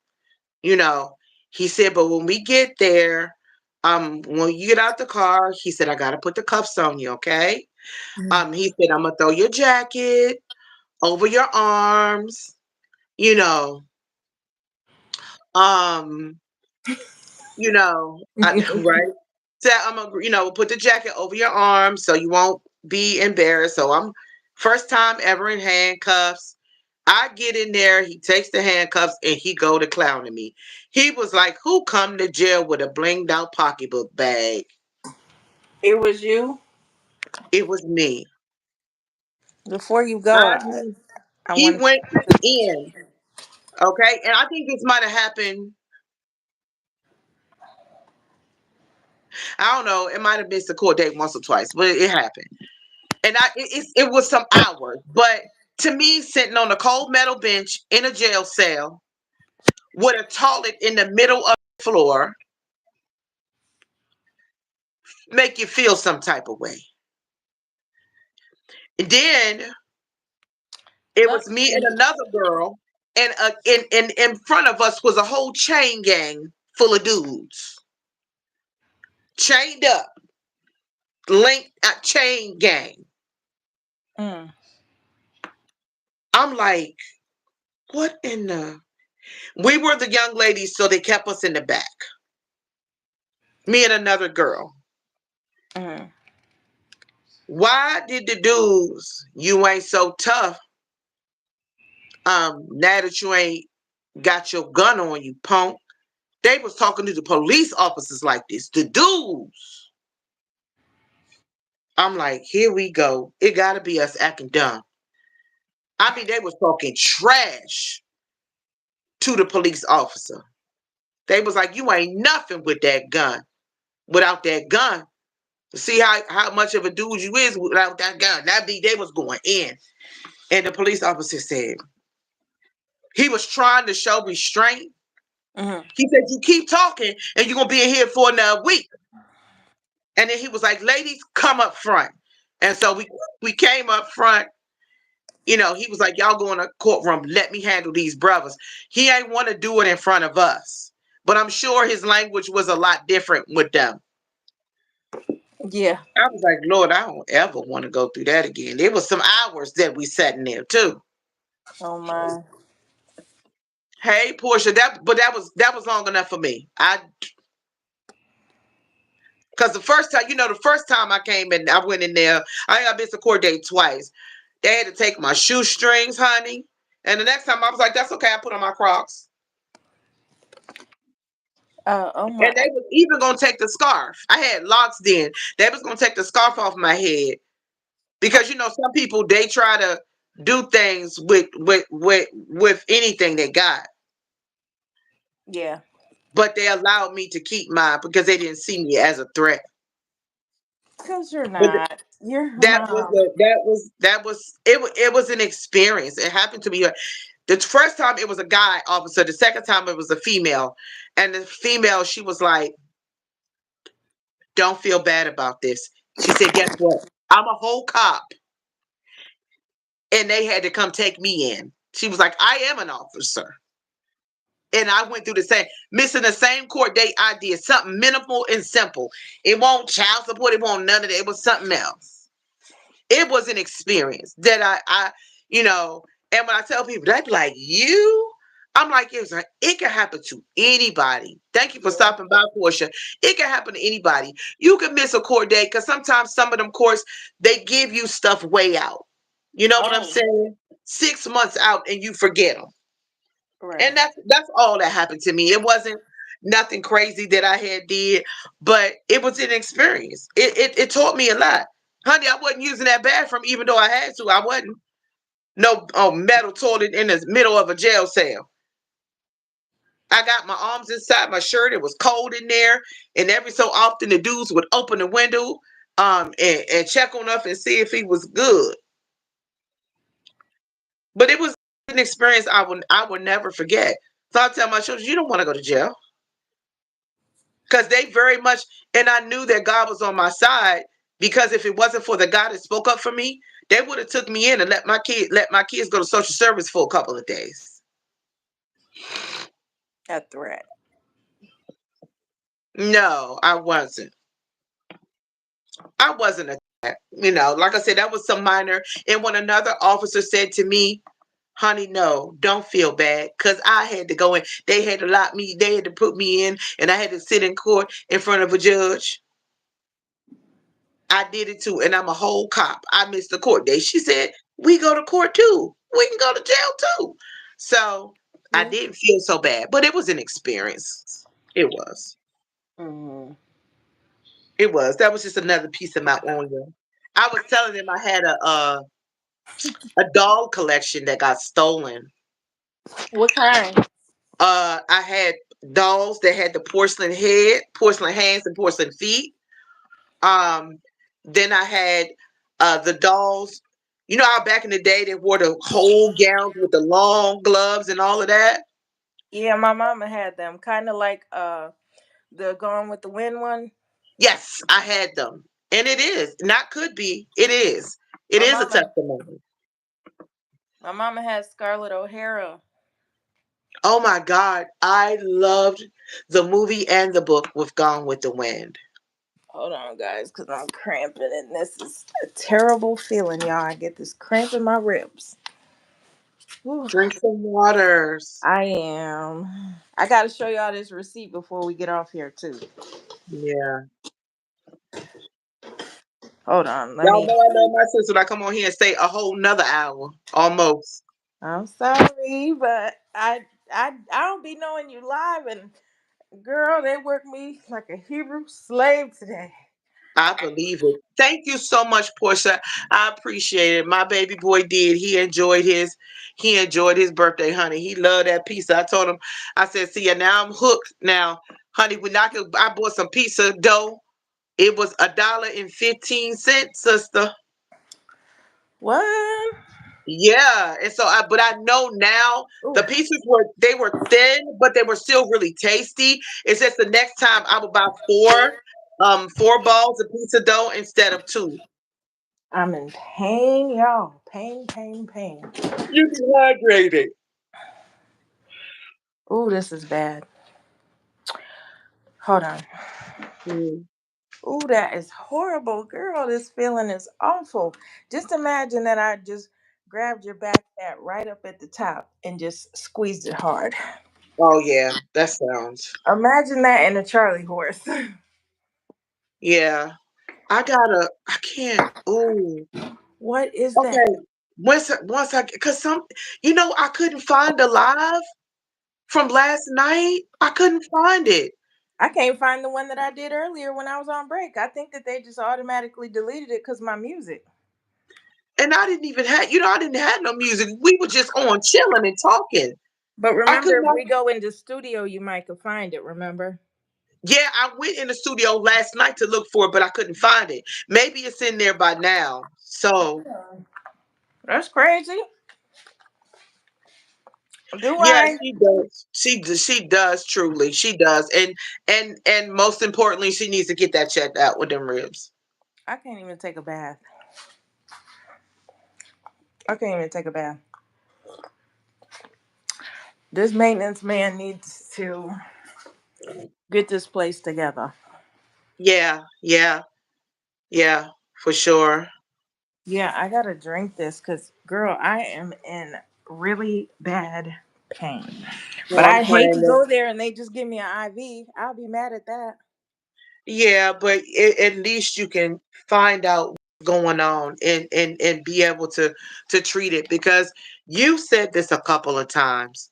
you know. He said, but when we get there, when you get out the car, he said, I gotta put the cuffs on you, okay? He said, I'm gonna throw your jacket over your arms, you know. Um, right? So I'm gonna, put the jacket over your arms so you won't be embarrassed. So I'm first time ever in handcuffs. I get in there, he takes the handcuffs and he go to clowning me. He was like, "Who come to jail with a blinged out pocketbook bag?" It was you. It was me. Before you go, I I, mean, I he wanted went to. in, okay, and I think this might have happened. I don't know. It might have missed a court date once or twice, but it happened. And it was some hours. But to me, sitting on a cold metal bench in a jail cell with a toilet in the middle of the floor make you feel some type of way. And then It Yep. was me and another girl, and in front of us was a whole chain gang full of dudes, chained up, linked chain gang. Mm. I'm like, what in the? We were the young ladies, so they kept us in the back. Me and another girl. Mm. Why did the dudes? You ain't so tough. Now that you ain't got your gun on you, punk. They was talking to the police officers like this. The dudes. I'm like, here we go. It gotta be us acting dumb. I mean, they was talking trash to the police officer. They was like, you ain't nothing with that gun. Without that gun. See how much of a dude you is without that gun. That be they was going in. And the police officer said, he was trying to show restraint. Mm. He said, you keep talking and you're gonna be in here for another week. And then he was like, ladies, come up front. And so we came up front. He was like, y'all go in a courtroom, let me handle these brothers. He ain't want to do it in front of us. But I'm sure his language was a lot different with them. Yeah. I was like, Lord, I don't ever want to go through that again. There was some hours that we sat in there too. Oh my. Hey, Portia, that was long enough for me. Because the first time I came in, I went in there. I missed a court date twice. They had to take my shoestrings, honey. And the next time I was like, that's okay. I put on my Crocs. Oh And my. they was even gonna take the scarf. I had locks then. They was gonna take the scarf off my head because some people they try to do things with anything they got, Yeah. but they allowed me to keep mine because they didn't see me as a threat. Cause you're But not. You're that was no. a, that was it. It was an experience. It happened to me. The first time it was a guy officer. The second time it was a female, and the female she was like, "Don't feel bad about this." She said, "Guess what? I'm a whole cop." And they had to come take me in. She was like, I am an officer. And I went through the same, missing the same court date I did, something minimal and simple. It won't child support, it won't none of that. It was something else. It was an experience that and when I tell people, they be like, you? I'm like, it can happen to anybody. Thank you for Yeah. stopping by, Portia. It can happen to anybody. You can miss a court date because sometimes some of them courts, they give you stuff way out. You know what I'm Oh. saying? 6 months out and you forget them. And Right. that's all that happened to me. It wasn't nothing crazy that I had did, but it was an experience. It taught me a lot. Honey, I wasn't using that bathroom even though I had to. I wasn't. No metal toilet in the middle of a jail cell. I got my arms inside my shirt. It was cold in there. And every so often the dudes would open the window and check on us and see if he was good. But it was an experience I will never forget. So I tell my children, you don't want to go to jail. Because they very much, and I knew that God was on my side, because if it wasn't for the God that spoke up for me, they would have took me in and let my kids go to social service for a couple of days. A threat. No, I wasn't. I wasn't like I said, that was some minor. And when another officer said to me, honey, no, don't feel bad. Because I had to go in. They had to lock me, they had to put me in, and I had to sit in court in front of a judge. I did it too, and I'm a whole cop. I missed the court day. She said, we go to court too. We can go to jail too. So I Yeah. didn't feel so bad, but it was an experience. It was. Mm. It was. That was just another piece of my onion. I was telling them I had a doll collection that got stolen. What kind? I had dolls that had the porcelain head, porcelain hands, and porcelain feet. Um, then I had the dolls. You know how back in the day they wore the whole gowns with the long gloves and all of that? Yeah, my mama had them. Kind of like the Gone with the Wind one. Yes, I had them. And it is. Not could be. It is. It My is a mama testimony. My mama had Scarlett O'Hara. Oh my God, I loved the movie and the book with Gone with the Wind. Hold on, guys, because I'm cramping, and this is a terrible feeling, y'all. I get this cramp in my ribs. Whew. Drink some waters. I am. I got to show y'all this receipt before we get off here, too. Yeah. Hold on. Let Y'all me. know I love my sister. I come on here and stay a whole nother hour. Almost. I'm sorry, but I don't be knowing you live, and girl, they work me like a Hebrew slave today. I believe it. Thank you so much, Portia. I appreciate it. My baby boy did. He enjoyed his birthday, honey. He loved that pizza. I told him, I said, see ya, now I'm hooked now. Honey, I bought some pizza dough. It was $1.15, sister. What? Yeah. And so but I know now Ooh, the pieces were thin, but they were still really tasty. It's just the next time I will buy four balls of pizza dough instead of two. I'm in pain, y'all. Pain, pain, pain. You dehydrated. Ooh, this is bad. Hold on. Mm. Ooh, that is horrible, girl. This feeling is awful. Just imagine that I just grabbed your back fat right up at the top and just squeezed it hard. Oh yeah, that sounds. Imagine that in a Charlie horse. Yeah. I can't. Ooh. What is that? Okay. Once I cuz I couldn't find the live from last night. I couldn't find it. I can't find the one that I did earlier when I was on break. I think that they just automatically deleted it because my music. And I didn't even have, I didn't have no music. We were just on chilling and talking. But I could remember, if not. we go into studio, you might could find it. Remember? Yeah, I went in the studio last night to look for it, but I couldn't find it. Maybe it's in there by now. So That's crazy. Do yeah, I? she does. She does truly. She does. And most importantly, she needs to get that checked out with them ribs. I can't even take a bath. I can't even take a bath. This maintenance man needs to get this place together. Yeah, yeah, yeah, for sure. Yeah, I gotta drink this because, girl, I am in really bad pain. But Well, I'm I hate to praying. go there and they just give me an IV. I'll be mad at that. Yeah, but at least you can find out what's going on and be able to treat it because you said this a couple of times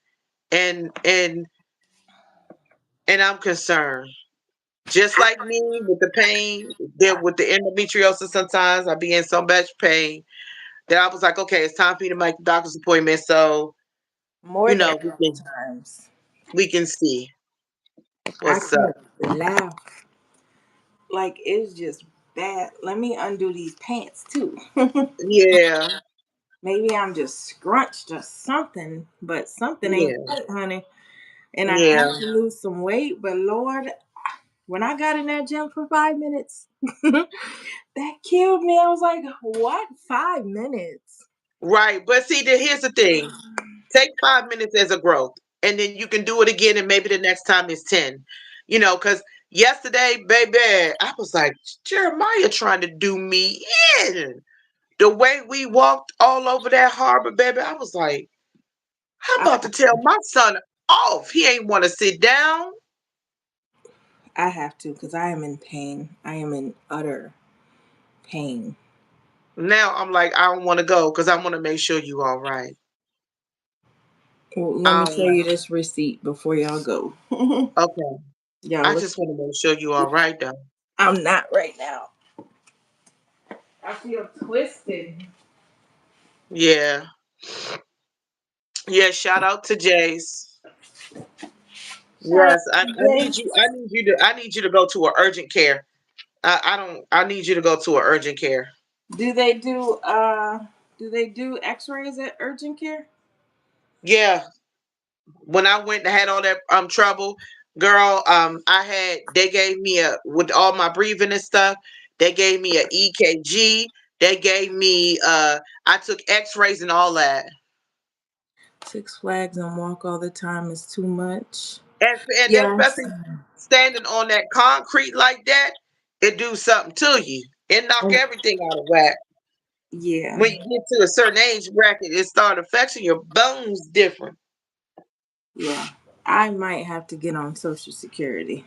and and and I'm concerned. Just like me with the pain, then with the endometriosis, sometimes I be in so much pain that I was like, okay, it's time for you to make the doctor's appointment so More than we a couple can times. see I what's up. can't laugh. Like, it's just bad. Let me undo these pants, too. Yeah, Maybe I'm just scrunched or something, but something ain't yeah, right, honey. And I yeah. have to lose some weight, but Lord, when I got in that gym for 5 minutes, that killed me. I was like, what? 5 minutes? Right. But see, here's the thing. Take 5 minutes as a growth, and then you can do it again, and maybe the next time is 10. Because yesterday, baby, I was like, Jeremiah trying to do me in. The way we walked all over that harbor, baby, I was like, I'm I, about to tell my son off. He ain't want to sit down. I have to because I am in pain. I am in utter pain. Now I'm like, I don't want to go because I want to make sure you all right. Well, let me All show you right. this receipt before y'all go. Okay. Y'all, I look, just want to make sure you all right, though. I'm not right now. I feel twisted. Yeah. Yeah. Shout out to Jace. Shout out Yes, I, to I need Jay. you. I need you to go to a urgent care. I don't. I need you to go to a urgent care. Do they do X-rays at urgent care? Yeah. When I went and had all that trouble, girl, they gave me a with all my breathing and stuff. They gave me a EKG. They gave me I took X-rays and all that. Six Flags and walk all the time is too much. And Yes. especially standing on that concrete like that, it do something to you. It knock Oh, everything out of whack. yeah. When you get to a certain age bracket, it start affecting your bones different. Yeah. I might have to get on Social Security.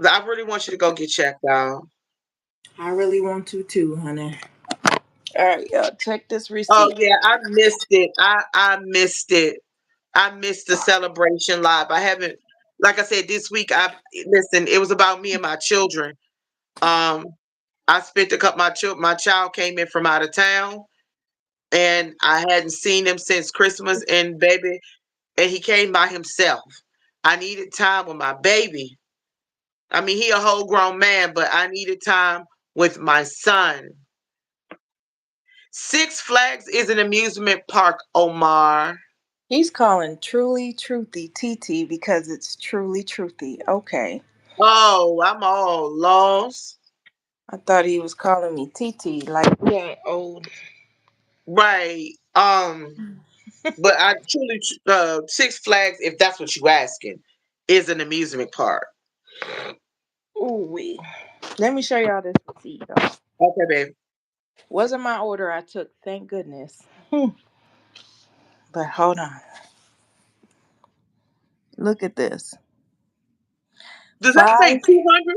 I really want you to go get checked out. I really want to too, honey. All right, y'all. Check this Oh receipt. yeah, I missed it. I missed it. I missed the celebration live. I haven't, like I said, this week. I listen. It was about me and my children. Um, I spent a couple. My child came in from out of town, and I hadn't seen him since Christmas. And baby, and he came by himself. I needed time with my baby. I mean, he a whole grown man, but I needed time with my son. Six Flags is an amusement park, Omar. He's calling Truly Truthy TT because it's Truly Truthy. Okay. Oh, I'm all lost. I thought he was calling me TT like we ain't old. Right. But I truly, Six Flags, if that's what you asking, is an amusement park. Ooh wee. Let me show y'all this receipt though. Okay, babe. Wasn't my order I took, thank goodness. But hold on. Look at this. Does that say Five 200?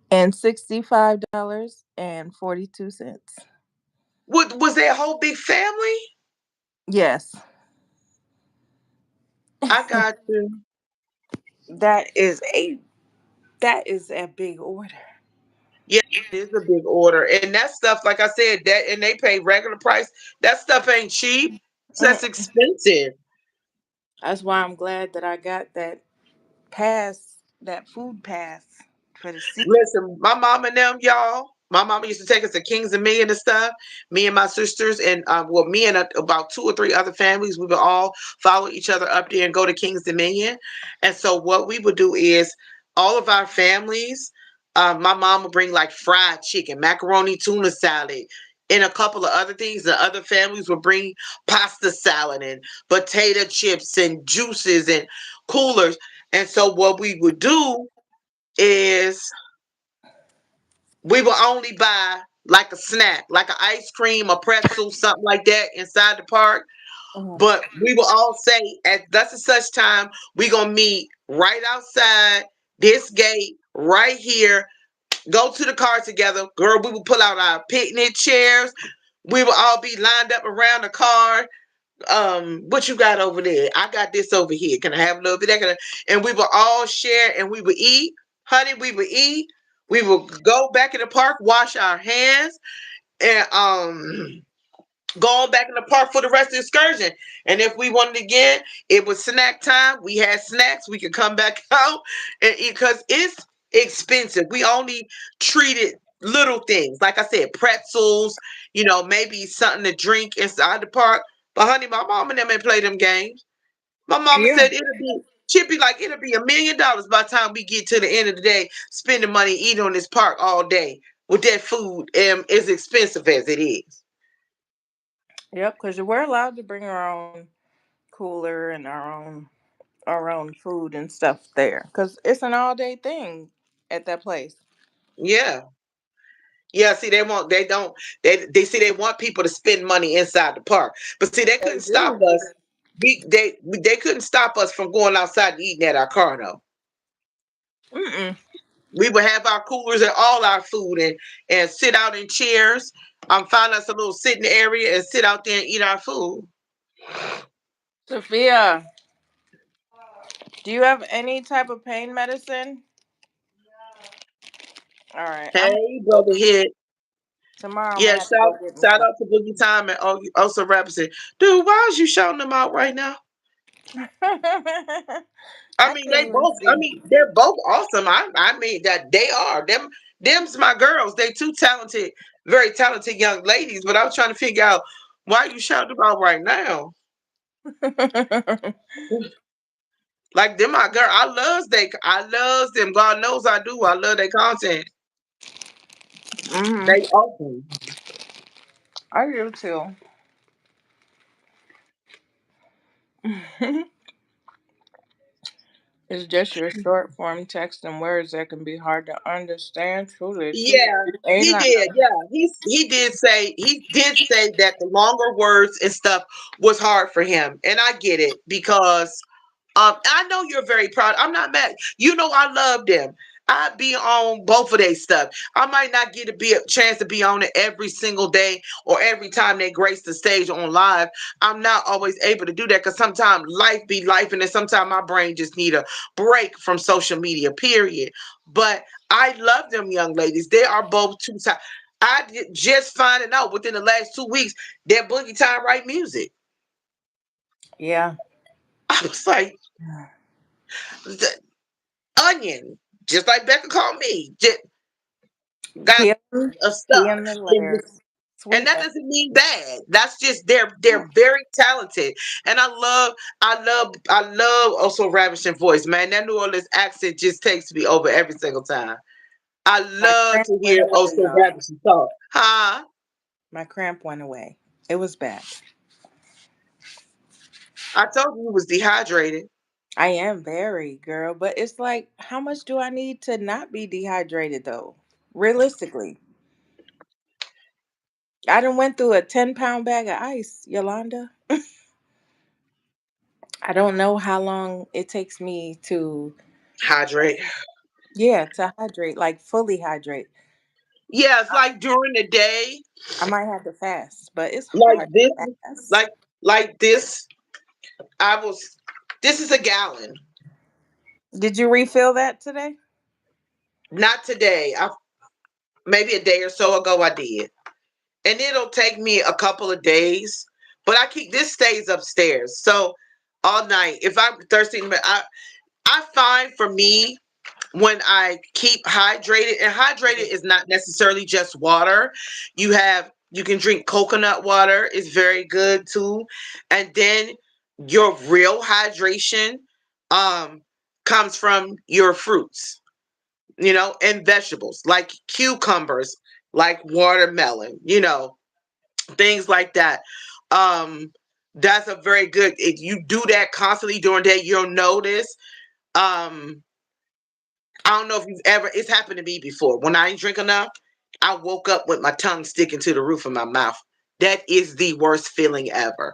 and $65.42. Was they a whole big family? Yes. I got you. That is a big order. Yeah, it is a big order. And that stuff, like I said, that and they pay regular price. That stuff ain't cheap. So that's Mm. expensive. That's why I'm glad that I got that pass, that food pass for the seat. Listen, my mom and them, y'all. My mama used to take us to Kings and Million and stuff. Me and my sisters, and well, me and about two or three other families, we would all follow each other up there and go to Kings Dominion. And so, what we would do is all of our families. My mom would bring like fried chicken, macaroni, tuna salad, and a couple of other things. The other families would bring pasta salad and potato chips and juices and coolers. And so, what we would do is we will only buy like a snack, like an ice cream, a pretzel, something like that inside the park. Mhm. But we will all say at thus and such time, we gonna meet right outside this gate right here. Go to the car together, girl. We will pull out our picnic chairs. We will all be lined up around the car. What you got over there? I got this over here. Can I have a little bit? And we will all share and we will eat. Honey, we will eat. We will go back in the park, wash our hands, and go on back in the park for the rest of the excursion. And if we wanted again, it was snack time. We had snacks. We could come back out and eat because it's expensive. We only treated little things. Like I said, pretzels, maybe something to drink inside the park. But honey, my mom and them ain't play them games. My mama Yeah. said she'd be like, it'll be $1 million by the time we get to the end of the day, spending money eating on this park all day with that food as expensive as it is. Yep, because we're allowed to bring our own cooler and our own food and stuff there. Because it's an all day thing at that place. Yeah. Yeah, see, they see they want people to spend money inside the park. But see, they They couldn't stop do. us. They couldn't stop us from going outside and eating at our car though. Mm-mm. We would have our coolers and all our food and sit out in chairs. Find us a little sitting area and sit out there and eat our food. Sophia, do you have any type of pain medicine? All right, I'm gonna Hey, go. brother Hit. Tomorrow I'm Yeah, gonna have to go get me shout out to Boogie Time and also Rapperson. Dude, why is you shouting them out right now? some. I I mean, couldn't even see. they're both awesome. I mean that they are. Them's my girls. They two talented, very talented young ladies, but I was trying to figure out why you shouting them out right now. Like them my girl. I loves them. God knows I do. I love their content. Hmm. They awesome. I do too. It's just your short form text and words that can be hard to understand. Truly, truly. Yeah, Ain't he lying. did. Yeah, he did say that the longer words and stuff was hard for him, and I get it because I know you're very proud. I'm not mad. You know I love them. I be on both of their stuff. I might not get to be a chance to be on it every single day or every time they grace the stage on live. I'm not always able to do that because sometimes life be life, and then sometimes my brain just need a break from social media. Period. But I love them young ladies. They are both two sides. Just finding out within the last 2 weeks that Boogie Time write music. Yeah. I was like, the onion, just like Becca called me, just got Peel, of peel stuff. in the And layers. and Sweet. that doesn't mean bad. That's just they're very talented. And I love also ravishing voice, man. That New Orleans accent just takes me over every single time. I My love cramp to went hear away, also y'all. ravishing talk. Huh? My cramp went away. It was bad. I told you he was dehydrated. I am very, girl, but it's like, how much do I need to not be dehydrated though? Realistically, I done went through a 10-pound bag of ice, Yolanda. I don't know how long it takes me to, Hydrate. yeah, to hydrate, like fully hydrate. Yeah, it's like during the day, I might have to fast, but it's like hard this, to fast. like like this. I was. This is a gallon. Did you refill that today? Not today. Maybe a day or so ago I did. And it'll take me a couple of days. But I keep this stays upstairs. So all night. If I'm thirsty, I find for me when I keep hydrated, and hydrated is not necessarily just water. You can drink coconut water, it's very good too. And then your real hydration um comes from your fruits, and vegetables like cucumbers, like watermelon, things like that. Um, that's a very good. If you do that constantly during the day, you'll notice. Um, I don't know if you've ever. It's happened to me before. When I ain't drink enough, I woke up with my tongue sticking to the roof of my mouth. That is the worst feeling ever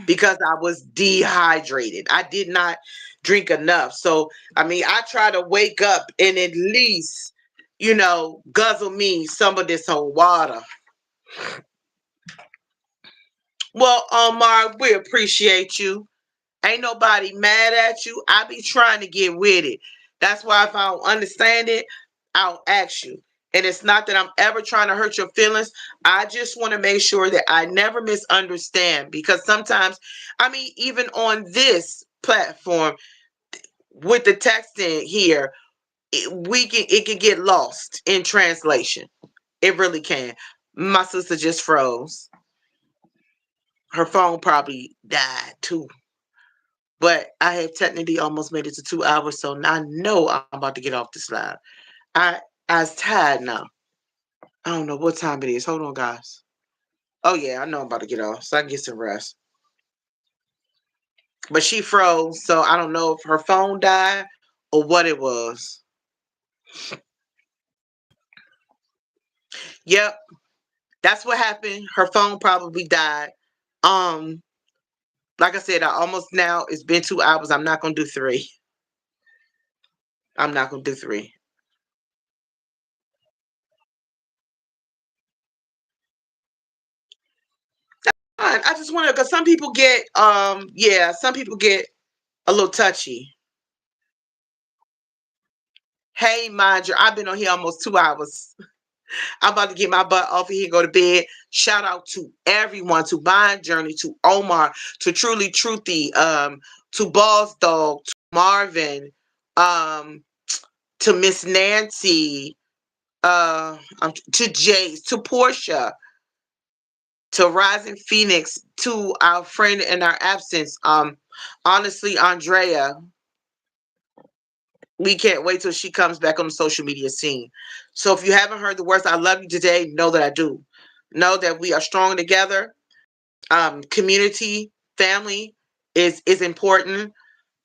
because I was dehydrated. I did not drink enough. So, I mean, I try to wake up and at least, guzzle me some of this whole water. Well, Omar, we appreciate you. Ain't nobody mad at you. I be trying to get with it. That's why if I don't understand it, I'll ask you. And it's not that I'm ever trying to hurt your feelings. I just want to make sure that I never misunderstand because sometimes, I mean, even on this platform with the texting here, it can get lost in translation. It really can. My sister just froze. Her phone probably died too. But I have technically almost made it to 2 hours, so now I know I'm about to get off this live. I was tired now. I don't know what time it is. Hold on, guys. Oh yeah, I know I'm about to get off, so I can get some rest. But she froze, so I don't know if her phone died or what it was. Yep, that's what happened. Her phone probably died. Um, like I said, I almost now it's been 2 hours. I'm not gonna do three. I'm not gonna do three. I just want to, because some people get, yeah, some people get a little touchy. Hey, mind you, I've been on here almost 2 hours. I'm about to get my butt off of here and go to bed. Shout out to everyone, to Mind Journey, to Omar, to Truly Truthy, to Boss Dog, to Marvin, um, to Miss Nancy, to Jace, to Portia, to Rising Phoenix, to our friend in our absence, honestly, Andrea. We can't wait till she comes back on the social media scene. So if you haven't heard the words "I love you" today, know that I do. Know that we are strong together. Community, family. is important.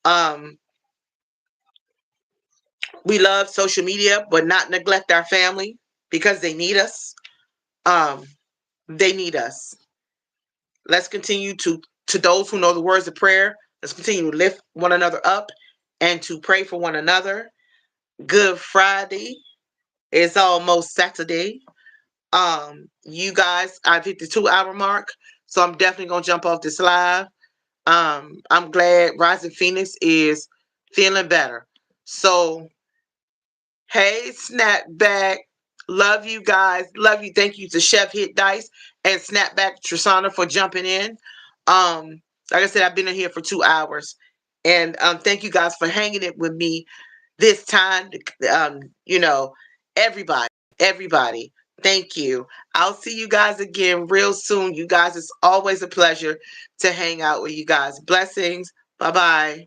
Um, we love social media, but not neglect our family because they need us. Um, they need us. Let's continue to those who know the words of prayer. Let's continue to lift one another up and to pray for one another. Good Friday. It's almost Saturday. You guys, I've hit the 2 hour mark, so I'm definitely gonna jump off this live. I'm glad Rising Phoenix is feeling better. So hey, Snapback. Love you guys. Love you. Thank you to Chef Hit Dice and Snapback Trisana for jumping in. Like I said, I've been in here for 2 hours. And thank you guys for hanging it with me this time. You know, everybody, everybody. Thank you. I'll see you guys again real soon. You guys, it's always a pleasure to hang out with you guys. Blessings. Bye bye.